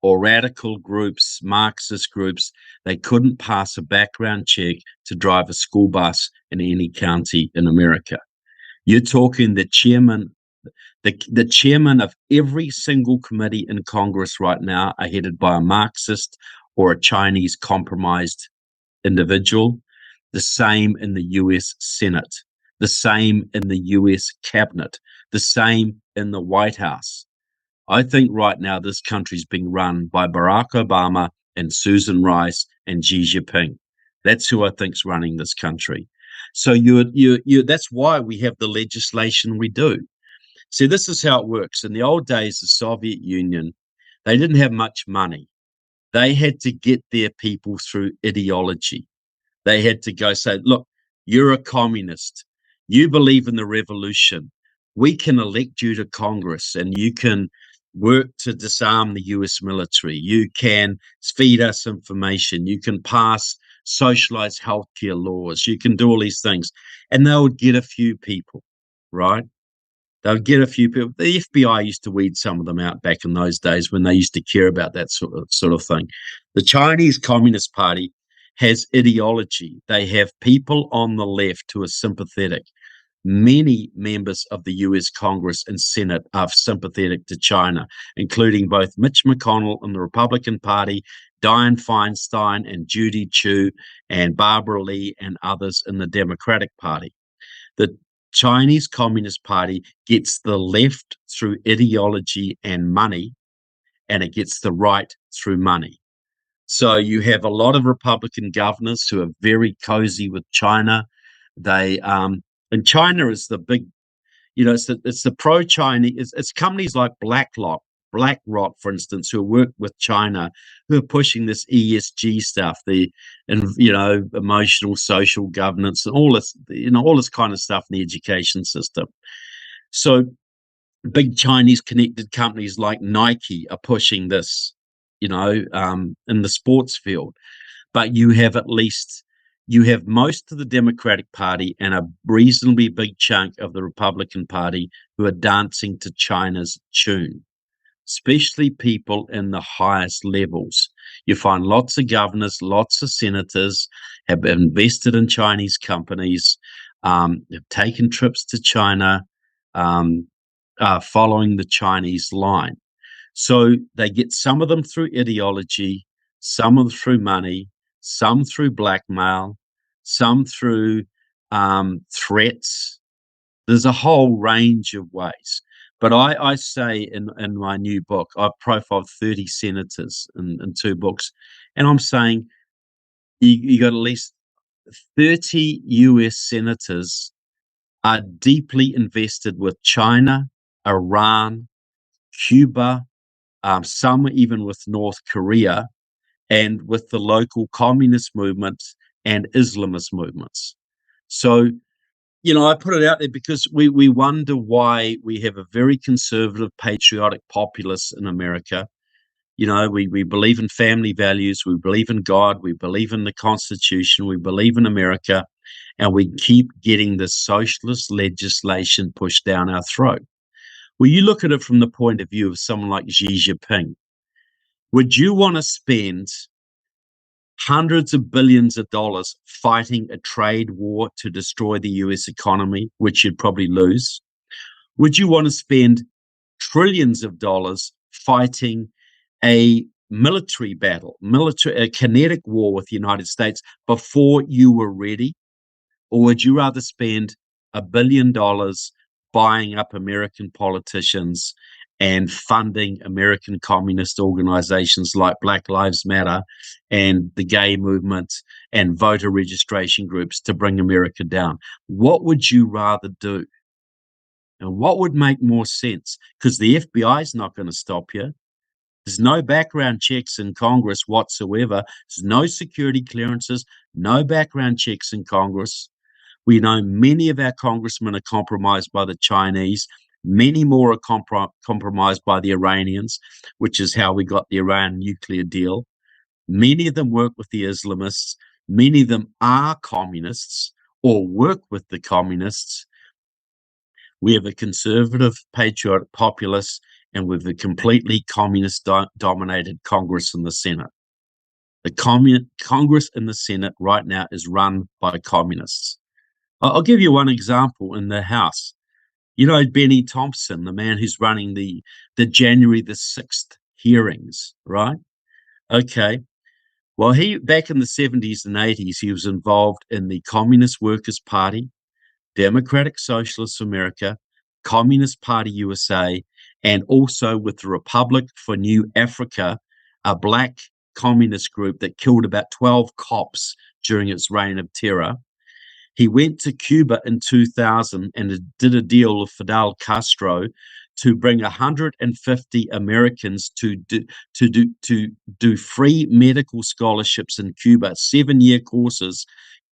or radical groups, Marxist groups, they couldn't pass a background check to drive a school bus in any county in America. You're talking the chairman of every single committee in Congress right now are headed by a Marxist or a Chinese compromised individual. The same in the US Senate, the same in the US cabinet, the same in the White House. I think right now this country's being run by Barack Obama and Susan Rice and Xi Jinping. That's who I think's running this country. So that's why we have the legislation we do. See, this is how it works. In the old days, the Soviet Union, they didn't have much money. They had to get their people through ideology. They had to go say, look, you're a communist. You believe in the revolution. We can elect you to Congress and you can work to disarm the US military. You can feed us information. You can pass socialized healthcare laws. You can do all these things. And they would get a few people, right? They would get a few people. The FBI used to weed some of them out back in those days when they used to care about that sort of thing. The Chinese Communist Party has ideology. They have people on the left who are sympathetic. Many members of the US Congress and Senate are sympathetic to China, including both Mitch McConnell in the Republican Party, Dianne Feinstein and Judy Chu and Barbara Lee and others in the Democratic Party. The Chinese Communist Party gets the left through ideology and money, and it gets the right through money. So you have a lot of Republican governors who are very cozy with China. They and China is the big, it's the pro-Chinese. It's companies like BlackRock, for instance, who work with China, who are pushing this ESG stuff, emotional social governance and all this kind of stuff in the education system. So big Chinese connected companies like Nike are pushing this, in the sports field. But you have most of the Democratic Party and a reasonably big chunk of the Republican Party who are dancing to China's tune, especially people in the highest levels. You find lots of governors, lots of senators have invested in Chinese companies, have taken trips to China, following the Chinese line. So they get some of them through ideology, some of them through money, some through blackmail, some through threats. There's a whole range of ways. But I say in my new book, I've profiled 30 senators in 2 books, and I'm saying you got at least 30 US senators are deeply invested with China, Iran, Cuba, some even with North Korea, and with the local communist movements and Islamist movements. So I put it out there because we wonder why we have a very conservative, patriotic populace in America. We believe in family values, we believe in God, we believe in the Constitution, we believe in America, and we keep getting the socialist legislation pushed down our throat. Well, you look at it from the point of view of someone like Xi Jinping. Would you want to spend hundreds of billions of dollars fighting a trade war to destroy the US economy, which you'd probably lose? Would you want to spend trillions of dollars fighting a military battle, a kinetic war with the United States before you were ready? Or would you rather spend $1 billion buying up American politicians and funding American communist organizations like Black Lives Matter and the gay movement and voter registration groups to bring America down? What would you rather do? And what would make more sense? Because the FBI is not going to stop you. There's no background checks in Congress whatsoever. There's no security clearances, no background checks in Congress. We know many of our congressmen are compromised by the Chinese. Many more are compromised by the Iranians, which is how we got the Iran nuclear deal. Many of them work with the Islamists. Many of them are communists or work with the communists. We have a conservative, patriotic populace, and we have a completely communist-dominated Congress and the Senate. The Congress and the Senate right now is run by communists. I'll give you one example in the House. Benny Thompson, the man who's running the January the 6th hearings, right? Okay. Well, he back in the 70s and 80s, he was involved in the Communist Workers' Party, Democratic Socialists of America, Communist Party USA, and also with the Republic for New Africa, a black communist group that killed about 12 cops during its reign of terror. He went to Cuba in 2000 and did a deal with Fidel Castro to bring 150 Americans to do free medical scholarships in Cuba, 7-year courses,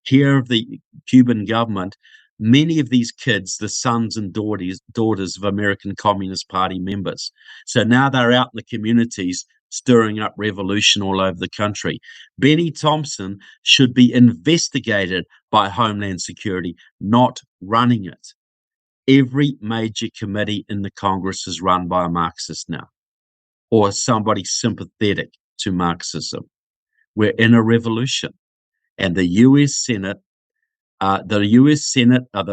care of the Cuban government. Many of these kids, the sons and daughters of American Communist Party members. So now they're out in the communities stirring up revolution all over the country. Benny Thompson should be investigated by Homeland Security, not running it. Every major committee in the Congress is run by a Marxist now, or somebody sympathetic to Marxism. We're in a revolution, and the US Senate are the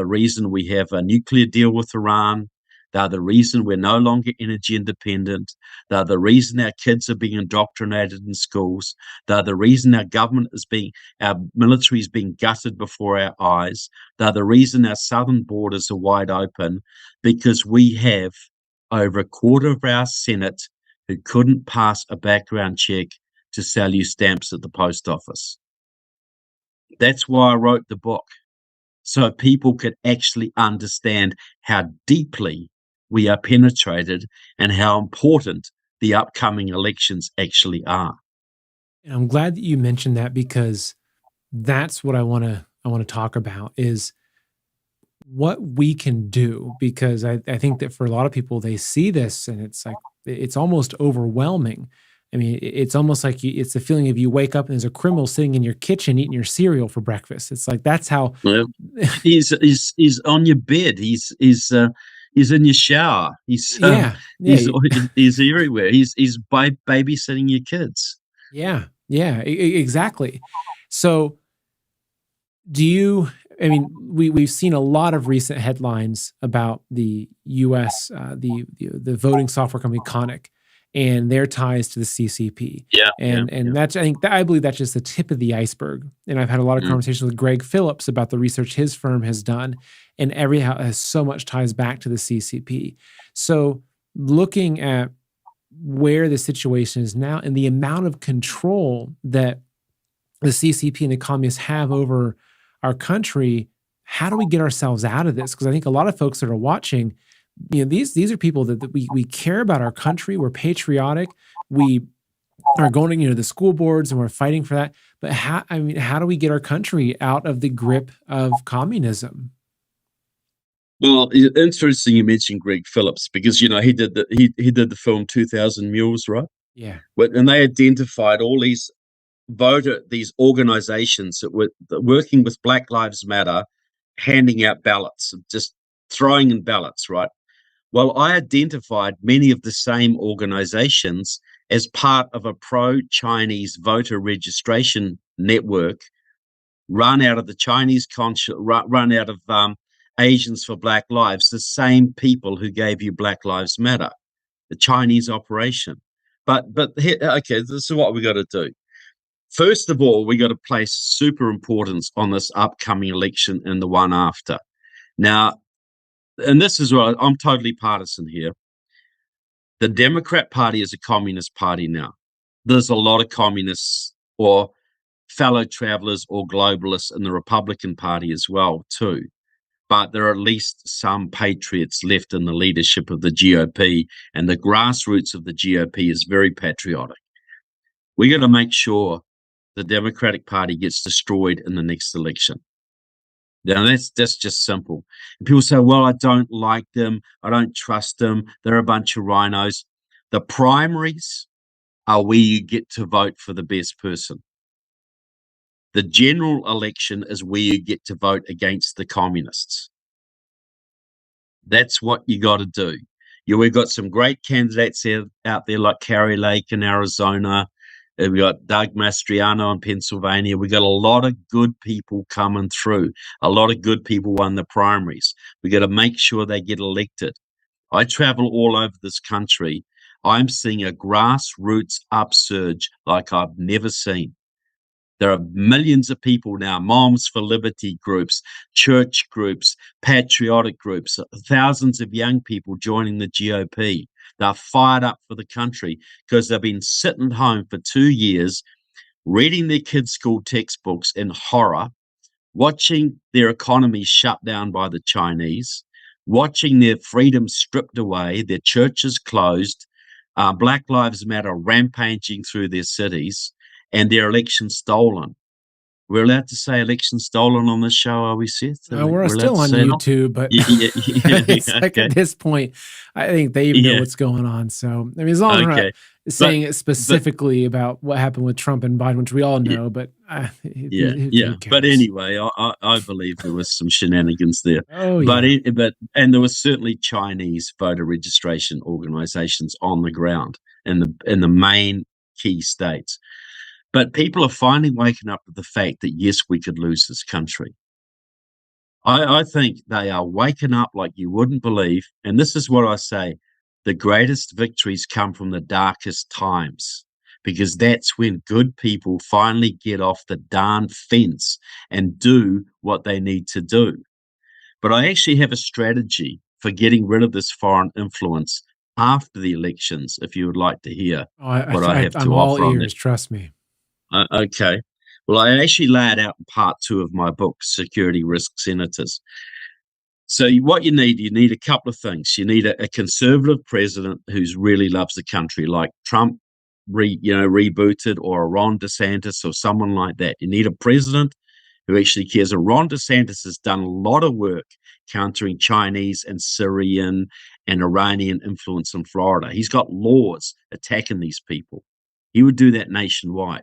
reason we have a nuclear deal with Iran. They're the reason we're no longer energy independent. They're the reason our kids are being indoctrinated in schools. They're the reason our military is being gutted before our eyes. They're the reason our southern borders are wide open, because we have over a quarter of our Senate who couldn't pass a background check to sell you stamps at the post office. That's why I wrote the book, so people could actually understand how deeply we are penetrated and how important the upcoming elections actually are. And I'm glad that you mentioned that, because that's what I want to talk about, is what we can do. Because I think that for a lot of people, they see this and it's like, it's almost overwhelming. I mean, it's almost like it's the feeling of you wake up and there's a criminal sitting in your kitchen eating your cereal for breakfast. It's like, that's how. Well, he's on your bed. He's in your shower. He's everywhere. He's babysitting your kids. Yeah, exactly. So, we've seen a lot of recent headlines about the U.S. The voting software company Conic and their ties to the CCP. I believe that's just the tip of the iceberg. And I've had a lot of conversations with Greg Phillips about the research his firm has done, and how it has so much ties back to the CCP. So looking at where the situation is now and the amount of control that the CCP and the communists have over our country, how do we get ourselves out of this? Because I think a lot of folks that are watching, these are people that we care about our country. We're patriotic. We are going to the school boards and we're fighting for that. But how do we get our country out of the grip of communism? Well, interesting you mentioned Greg Phillips because he did the film 2000 Mules, right? Yeah. And they identified all these organizations that were working with Black Lives Matter, handing out ballots, just throwing in ballots, right? Well, I identified many of the same organizations as part of a pro-Chinese voter registration network run out of the Chinese run out of Asians for Black Lives, the same people who gave you Black Lives Matter, the Chinese operation. But here, okay, this is what we got to do. First of all, we got to place super importance on this upcoming election and the one after. Now, and this is what I'm totally partisan here. The Democrat Party is a communist party now. There's a lot of communists or fellow travelers or globalists in the Republican Party as well, too. But there are at least some patriots left in the leadership of the GOP, and the grassroots of the GOP is very patriotic. We got to make sure the Democratic Party gets destroyed in the next election. Now, that's just simple. And people say, well, I don't like them. I don't trust them. They're a bunch of rhinos. The primaries are where you get to vote for the best person. The general election is where you get to vote against the communists. That's what you got to do. We've got some great candidates out there like Carrie Lake in Arizona. We've got Doug Mastriano in Pennsylvania. We've got a lot of good people coming through. A lot of good people won the primaries. We got to make sure they get elected. I travel all over this country. I'm seeing a grassroots upsurge like I've never seen. There are millions of people now, Moms for Liberty groups, church groups, patriotic groups, thousands of young people joining the GOP. They're fired up for the country because they've been sitting home for 2 years, reading their kids' school textbooks in horror, watching their economy shut down by the Chinese, watching their freedom stripped away, their churches closed, Black Lives Matter rampaging through their cities, and their election stolen. We're allowed to say election stolen on this show, are we, Seth? We're still on YouTube, but it's like okay. at this point, I think they even know what's going on. So, I mean, as long as we're not saying it specifically about what happened with Trump and Biden, which we all know, but who cares? But anyway, I believe there was some shenanigans there. Oh, and there was certainly Chinese voter registration organizations on the ground in the main key states. But people are finally waking up to the fact that, yes, we could lose this country. I think they are waking up like you wouldn't believe. And this is what I say. The greatest victories come from the darkest times, because that's when good people finally get off the darn fence and do what they need to do. But I actually have a strategy for getting rid of this foreign influence after the elections, if you would like to hear what I have to I'm offer all on ears, that. trust me. Okay. Well, I actually lay it out in part 2 of my book, Security Risk Senators. So what you need a couple of things. You need a conservative president who's really loves the country, like Trump rebooted, or a Ron DeSantis or someone like that. You need a president who actually cares. And Ron DeSantis has done a lot of work countering Chinese and Syrian and Iranian influence in Florida. He's got laws attacking these people. He would do that nationwide.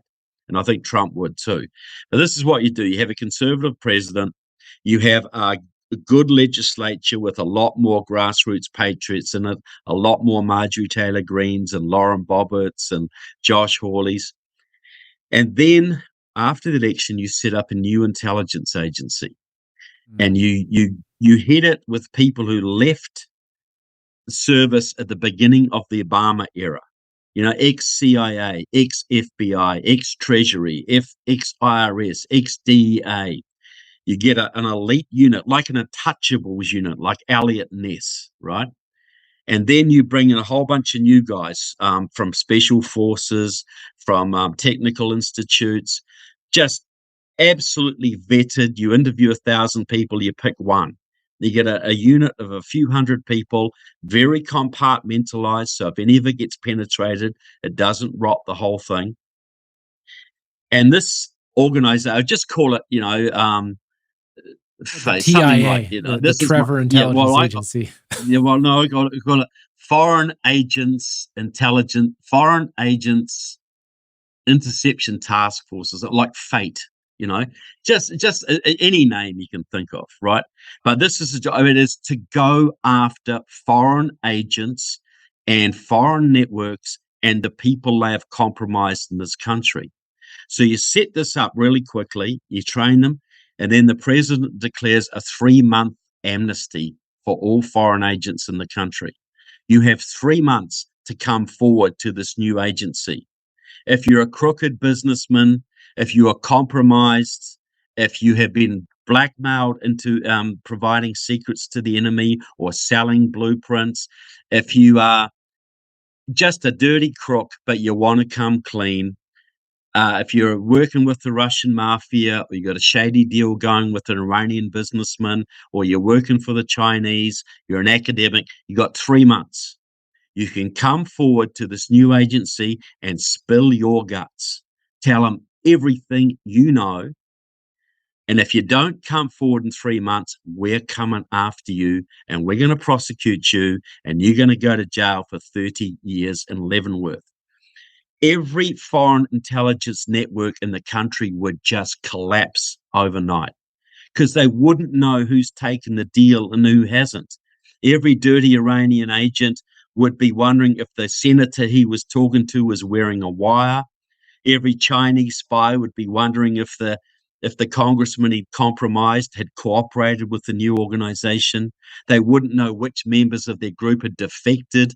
And I think Trump would too. But this is what you do. You have a conservative president. You have a good legislature with a lot more grassroots patriots in it, a lot more Marjorie Taylor Greenes and Lauren Bobbitt's and Josh Hawley's. And then after the election, you set up a new intelligence agency. And you head it with people who left the service at the beginning of the Obama era. Ex-CIA, ex-FBI, ex-Treasury, ex-IRS, ex-DEA. You get an elite unit, like an Untouchables unit, like Elliot Ness, right? And then you bring in a whole bunch of new guys from special forces, from technical institutes, just absolutely vetted. You interview 1,000 people, you pick one. You get a unit of a few hundred people, very compartmentalized. So if any of it gets penetrated, it doesn't rot the whole thing. And this organization, I just call it, The something like, TIA, the this is my, Trevor yeah, Intelligence Agency. no, I got it. Foreign agents, foreign agents interception task forces, like fate, just any name you can think of, right? But this is it is to go after foreign agents and foreign networks and the people they have compromised in this country. So you set this up really quickly, you train them, and then the president declares a 3-month amnesty for all foreign agents in the country. You have 3 months to come forward to this new agency. If you're a crooked businessman, if you are compromised, if you have been blackmailed into providing secrets to the enemy or selling blueprints, if you are just a dirty crook but you want to come clean, if you're working with the Russian mafia, or you got a shady deal going with an Iranian businessman, or you're working for the Chinese, you're an academic, you got 3 months. You can come forward to this new agency and spill your guts. Tell them everything you know. And if you don't come forward in 3 months, we're coming after you and we're going to prosecute you and you're going to go to jail for 30 years in Leavenworth. Every foreign intelligence network in the country would just collapse overnight because they wouldn't know who's taken the deal and who hasn't. Every dirty Iranian agent would be wondering if the senator he was talking to was wearing a wire. Every Chinese spy would be wondering if the congressman he'd compromised had cooperated with the new organization. They wouldn't know which members of their group had defected.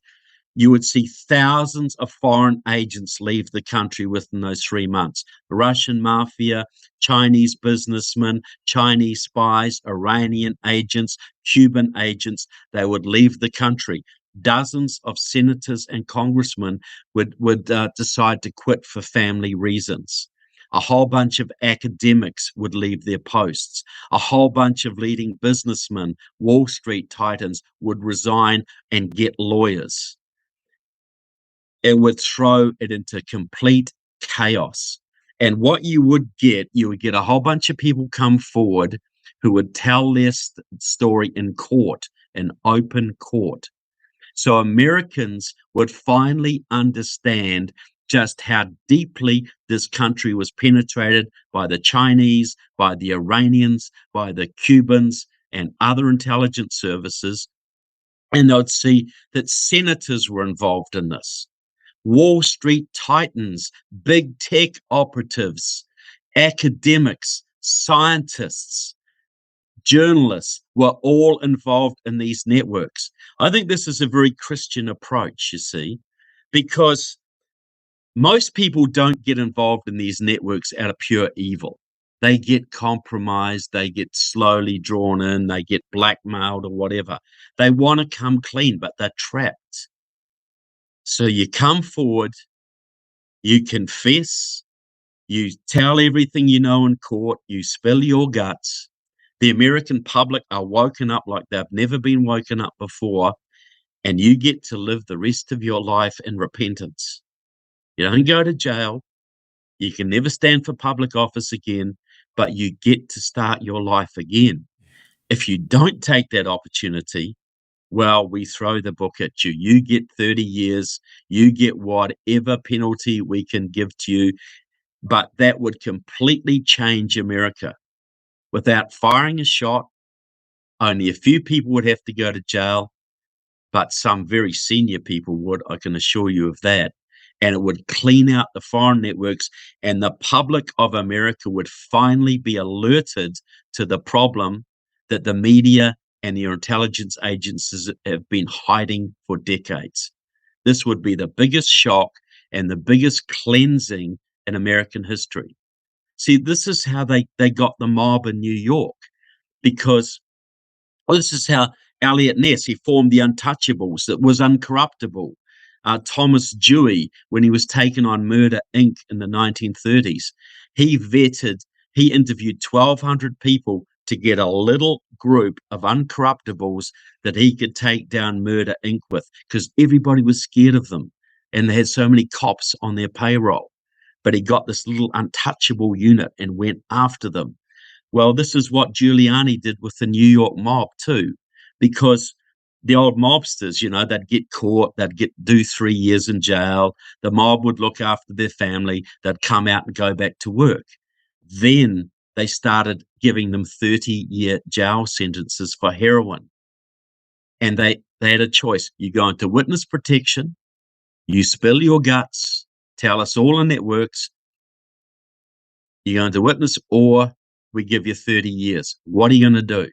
You would see thousands of foreign agents leave the country within those 3 months. The Russian mafia, Chinese businessmen, Chinese spies, Iranian agents, Cuban agents, they would leave the country. Dozens of senators and congressmen would decide to quit for family reasons. A whole bunch of academics would leave their posts. A whole bunch of leading businessmen, Wall Street titans, would resign and get lawyers. It would throw it into complete chaos. And what you would get a whole bunch of people come forward who would tell their story in court, in open court. So Americans would finally understand just how deeply this country was penetrated by the Chinese, by the Iranians, by the Cubans, and other intelligence services. And they'd see that senators were involved in this. Wall Street titans, big tech operatives, academics, scientists, journalists were all involved in these networks. I think this is a very Christian approach, you see, because most people don't get involved in these networks out of pure evil. They get compromised, they get slowly drawn in, they get blackmailed or whatever. They want to come clean, but they're trapped. So you come forward, you confess, you tell everything you know in court, you spill your guts. The American public are woken up like they've never been woken up before, and you get to live the rest of your life in repentance. You don't go to jail. You can never stand for public office again, but you get to start your life again. If you don't take that opportunity, well, we throw the book at you. You get 30 years. You get whatever penalty we can give to you, but that would completely change America. Without firing a shot, only a few people would have to go to jail, but some very senior people would, I can assure you of that. And it would clean out the foreign networks, and the public of America would finally be alerted to the problem that the media and their intelligence agencies have been hiding for decades. This would be the biggest shock and the biggest cleansing in American history. See, this is how they got the mob in New York, because this is how Eliot Ness, he formed the Untouchables that was uncorruptible. Thomas Dewey, when he was taken on Murder, Inc. in the 1930s, he interviewed 1,200 people to get a little group of uncorruptibles that he could take down Murder, Inc. with, because everybody was scared of them and they had so many cops on their payroll. But he got this little untouchable unit and went after them. Well, this is what Giuliani did with the New York mob too, because the old mobsters, they'd get caught, do 3 years in jail. The mob would look after their family. They'd come out and go back to work. Then they started giving them 30-year jail sentences for heroin. And they had a choice. You go into witness protection, you spill your guts, tell us all in networks, you go into witness, or we give you 30 years. What are you going to do?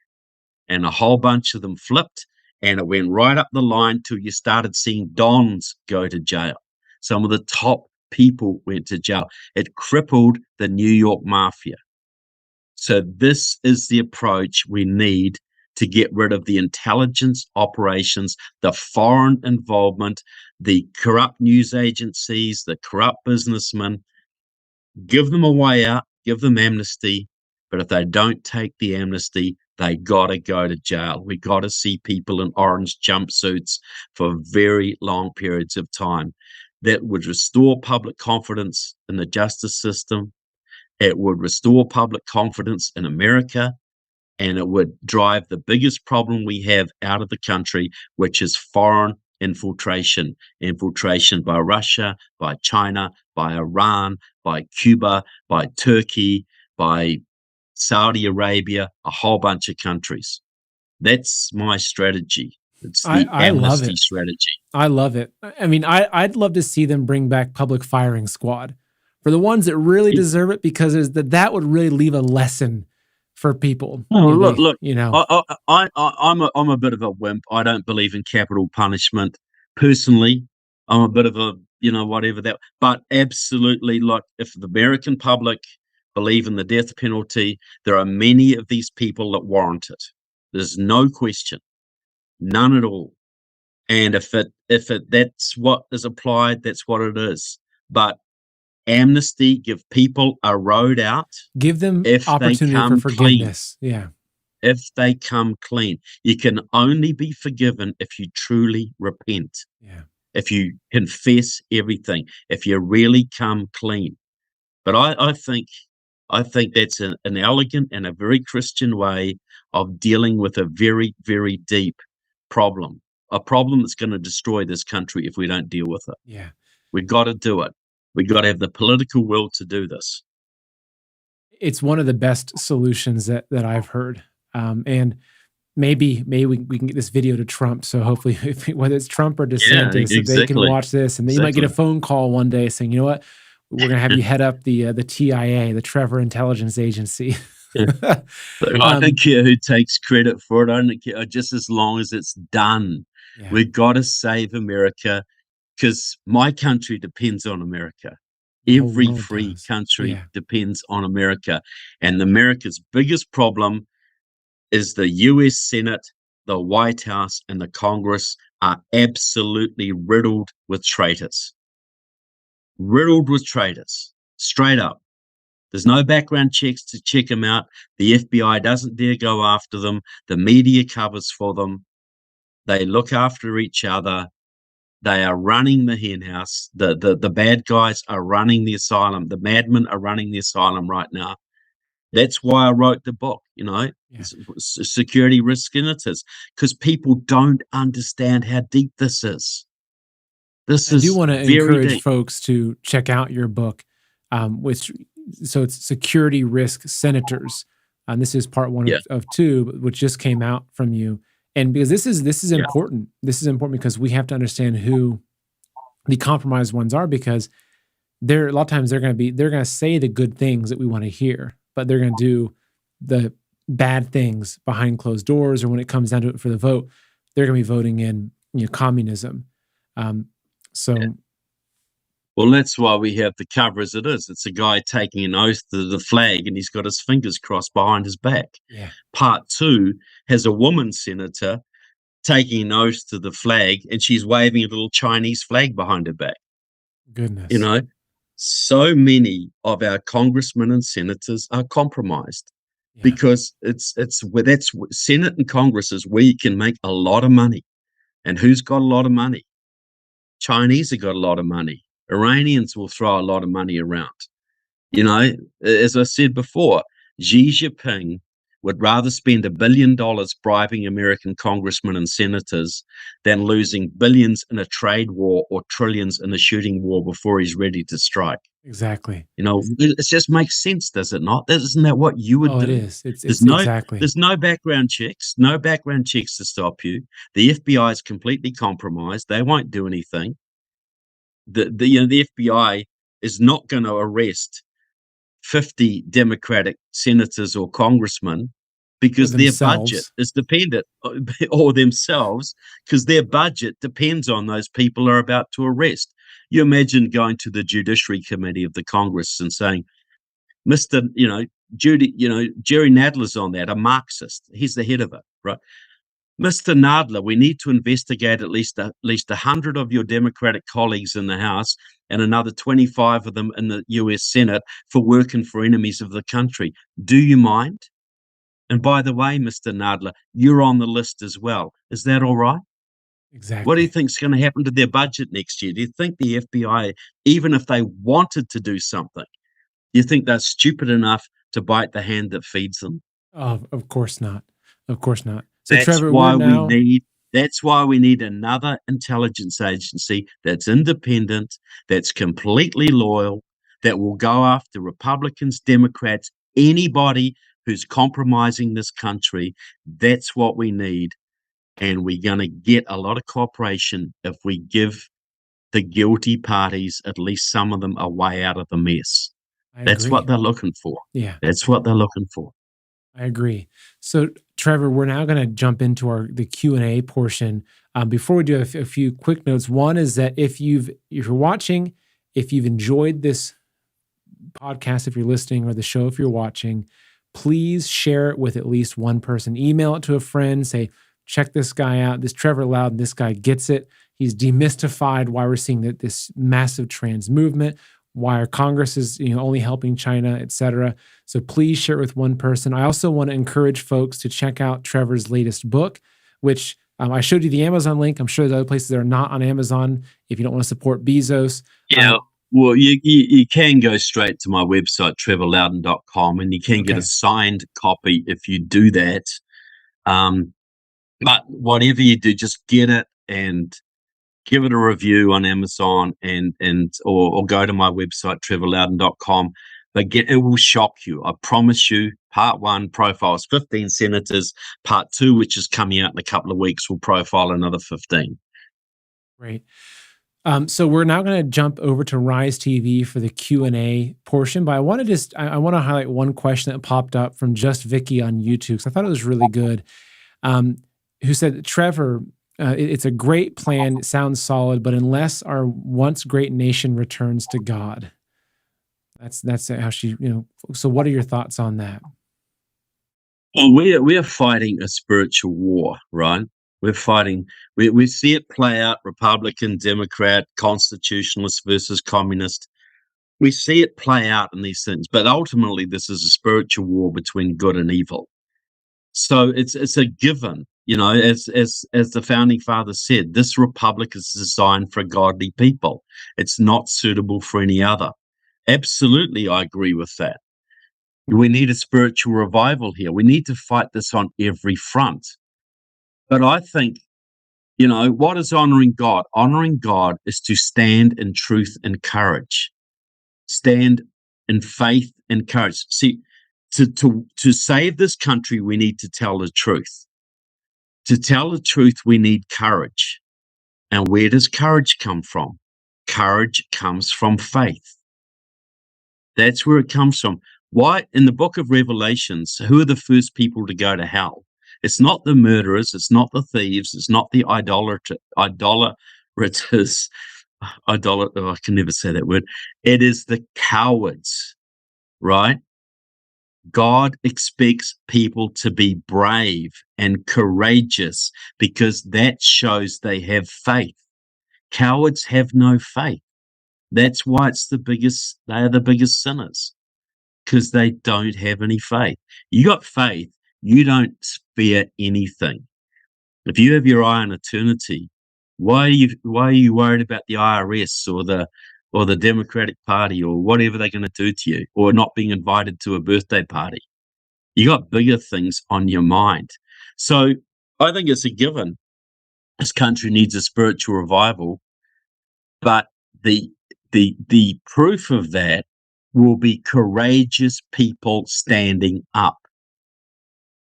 And a whole bunch of them flipped, and it went right up the line till you started seeing dons go to jail. Some of the top people went to jail. It crippled the New York mafia. So this is the approach we need to get rid of the intelligence operations, the foreign involvement, the corrupt news agencies, the corrupt businessmen. Give them a way out, give them amnesty, but if they don't take the amnesty, they got to go to jail. We got to see people in orange jumpsuits for very long periods of time. That would restore public confidence in the justice system. It would restore public confidence in America, and it would drive the biggest problem we have out of the country, which is foreign infiltration by Russia, by China, by Iran, by Cuba, by Turkey, by Saudi Arabia, a whole bunch of countries. That's my strategy. It's the I love amnesty it. strategy. I love it. I mean, I'd love to see them bring back public firing squad for the ones that really deserve it, because that would really leave a lesson for people. Oh, look. I'm a bit of a wimp. I don't believe in capital punishment. Personally, I'm a bit of a, whatever that. But absolutely, look, if the American public believe in the death penalty, there are many of these people that warrant it. There's no question, none at all. And if that's what is applied, that's what it is. But amnesty, give people a road out. Give them opportunity for forgiveness. Clean. Yeah. If they come clean, you can only be forgiven if you truly repent. Yeah. If you confess everything, if you really come clean. But I think that's an elegant and a very Christian way of dealing with a very, very deep problem, a problem that's going to destroy this country if we don't deal with it. Yeah. We've got to do it. We've got to have the political will to do this. It's one of the best solutions that I've heard. And maybe we can get this video to Trump. So hopefully, whether it's Trump or DeSantis, exactly. they can watch this, and then you might get a phone call one day saying, you know what, we're going to have you head up the TIA, the Trevor Intelligence Agency. I don't care who takes credit for it. I don't care, just as long as it's done. Yeah. We've got to save America, because my country depends on America. Every free country depends on America. And America's biggest problem is the US Senate, the White House, and the Congress are absolutely riddled with traitors. Riddled with traitors, straight up. There's no background checks to check them out. The FBI doesn't dare go after them. The media covers for them. They look after each other. They are running the henhouse. The bad guys are running the asylum. The madmen are running the asylum right now. That's why I wrote the book, Security Risk Senators, because people don't understand how deep this is. I do want to encourage folks to check out your book, so it's Security Risk Senators. And this is part one of two, which just came out from you. And because this is important. This is important because we have to understand who the compromised ones are, because a lot of times they're going to say the good things that we want to hear, but they're going to do the bad things behind closed doors, or when it comes down to it for the vote, they're going to be voting in communism. Well, that's why we have the cover as it is. It's a guy taking an oath to the flag, and he's got his fingers crossed behind his back. Yeah. Part two has a woman senator taking an oath to the flag, and she's waving a little Chinese flag behind her back. Goodness. So many of our congressmen and senators are compromised because that's Senate and Congress is where you can make a lot of money. And who's got a lot of money? Chinese have got a lot of money. Iranians will throw a lot of money around. As I said before, Xi Jinping would rather spend $1 billion bribing American congressmen and senators than losing billions in a trade war or trillions in a shooting war before he's ready to strike. Exactly. It just makes sense, does it not? Isn't that what you would do? It is. It's Exactly. There's no background checks, to stop you. The FBI is completely compromised. They won't do anything. The FBI is not going to arrest 50 Democratic senators or congressmen because their budget is dependent, or themselves, because their budget depends on those people are about to arrest. You imagine going to the Judiciary Committee of the Congress and saying, Jerry Nadler's on that, a Marxist. He's the head of it, right? Mr. Nadler, we need to investigate at least 100 of your Democratic colleagues in the House and another 25 of them in the US Senate for working for enemies of the country. Do you mind? And by the way, Mr. Nadler, you're on the list as well. Is that all right? Exactly. What do you think is going to happen to their budget next year? Do you think the FBI, even if they wanted to do something, do you think they're stupid enough to bite the hand that feeds them? Of course not. Of course not. So That's Trevor, that's why we need another intelligence agency that's independent, that's completely loyal, that will go after Republicans, Democrats, anybody who's compromising this country. That's what we need. And we're going to get a lot of cooperation if we give the guilty parties, at least some of them, a way out of the mess. That's what they're looking for. Yeah. That's what they're looking for. I agree. So, Trevor, we're now going to jump into the Q&A portion. Before we do a few quick notes, one is that if you're watching, if you've enjoyed this podcast, if you're listening, or the show, if you're watching, please share it with at least one person. Email it to a friend. Say, check this guy out. This Trevor Loudon, this guy gets it. He's demystified why we're seeing this massive trans movement, why our Congress is only helping China, et cetera. So please share it with one person. I also want to encourage folks to check out Trevor's latest book, which I showed you the Amazon link. I'm sure there's other places that are not on Amazon if you don't want to support Bezos. Yeah. Well, you can go straight to my website, trevorloudon.com, and you can get a signed copy if you do that. But whatever you do, just get it and give it a review on Amazon or go to my website, trevorloudon.com. But it will shock you. I promise you. Part 1 profiles 15 senators. Part 2, which is coming out in a couple of weeks, will profile another 15. Great. So we're now going to jump over to Rise TV for the Q&A portion. But I want to highlight one question that popped up from Just Vicky on YouTube. So I thought it was really good. Who said, Trevor, it's a great plan. It sounds solid, but unless our once great nation returns to God, that's how she, so what are your thoughts on that? Well, we are fighting a spiritual war, right? We're fighting, we see it play out, Republican, Democrat, constitutionalist versus communist. We see it play out in these things, but ultimately this is a spiritual war between good and evil. So it's a given, as the founding fathers said, this republic is designed for godly people. It's not suitable for any other. Absolutely, I agree with that. We need a spiritual revival here. We need to fight this on every front. But I think, what is honoring God? Honoring God is to stand in truth and courage. Stand in faith and courage. See, to save this country, we need to tell the truth. To tell the truth, we need courage. And where does courage come from? Courage comes from faith. That's where it comes from. Why, in the book of Revelations, who are the first people to go to hell? It's not the murderers, it's not the thieves, it's not the idolaters. I can never say that word. It is the cowards, right? God expects people to be brave and courageous because that shows they have faith. Cowards have no faith. That's why they are the biggest sinners, because they don't have any faith. You got faith, you don't fear anything. If you have your eye on eternity, why are you worried about the IRS or the Democratic Party or whatever they're going to do to you, or not being invited to a birthday party? You got bigger things on your mind. So I think it's a given. This country needs a spiritual revival, but the proof of that will be courageous people standing up.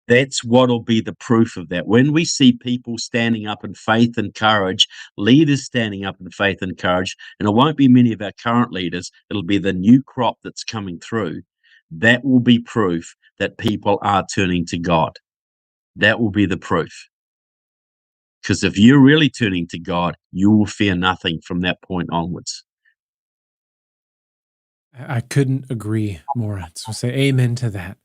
That's what'll be the proof of that. When we see people standing up in faith and courage, leaders standing up in faith and courage, and it won't be many of our current leaders, it'll be the new crop that's coming through. That will be proof that people are turning to God. That will be the proof. Because if you're really turning to God, you will fear nothing from that point onwards. I couldn't agree more. So say amen to that.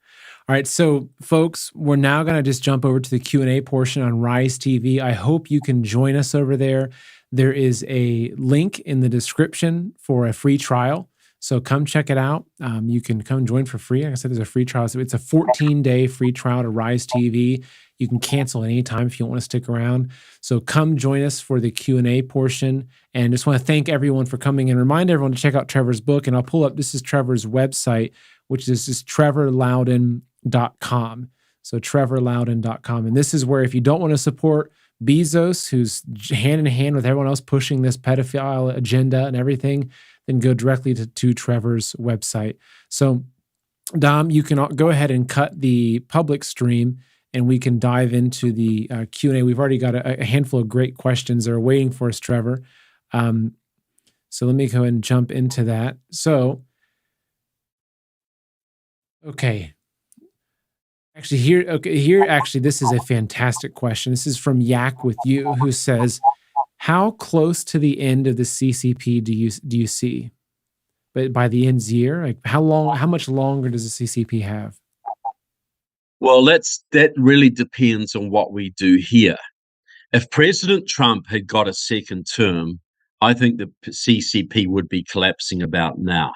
All right, so folks, we're now going to just jump over to the Q&A portion on Rise TV. I hope you can join us over there. There is a link in the description for a free trial. So come check it out. You can come join for free. Like I said, there's a free trial. So it's a 14-day free trial to Rise TV. You can cancel at any time if you don't want to stick around. So come join us for the Q&A portion. And just want to thank everyone for coming and remind everyone to check out Trevor's book. And I'll pull up, this is Trevor's website, which is just trevorloudon.com. So trevorloudon.com. And this is where if you don't want to support Bezos, who's hand in hand with everyone else pushing this pedophile agenda and everything, then go directly to Trevor's website. So Dom, you can go ahead and cut the public stream and we can dive into the Q&A. We've already got a handful of great questions that are waiting for us, Trevor. So let me go ahead and jump into that. So, okay. Actually, this is a fantastic question. This is from Yak with You, who says, how close to the end of the CCP do you see? But by the end of the year, like how much longer does the CCP have? Well, that really depends on what we do here. If President Trump had got a second term, I think the CCP would be collapsing about now.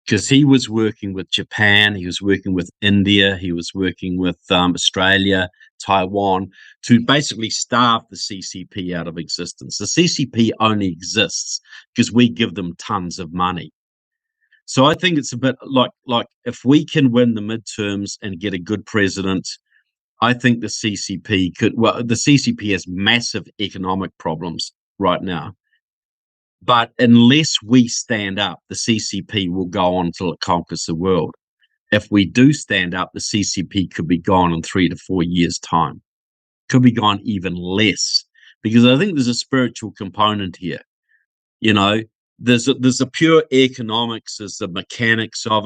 Because he was working with Japan, he was working with India, he was working with Australia, Taiwan, to basically starve the CCP out of existence. The CCP only exists because we give them tons of money. So I think it's a bit like if we can win the midterms and get a good president, I think the CCP could. Well, the CCP has massive economic problems right now. But unless we stand up, the CCP will go on until it conquers the world. If we do stand up, the CCP could be gone in 3 to 4 years' time. Could be gone even less, because I think there's a spiritual component here. You know, there's a pure economics, there's the mechanics of it.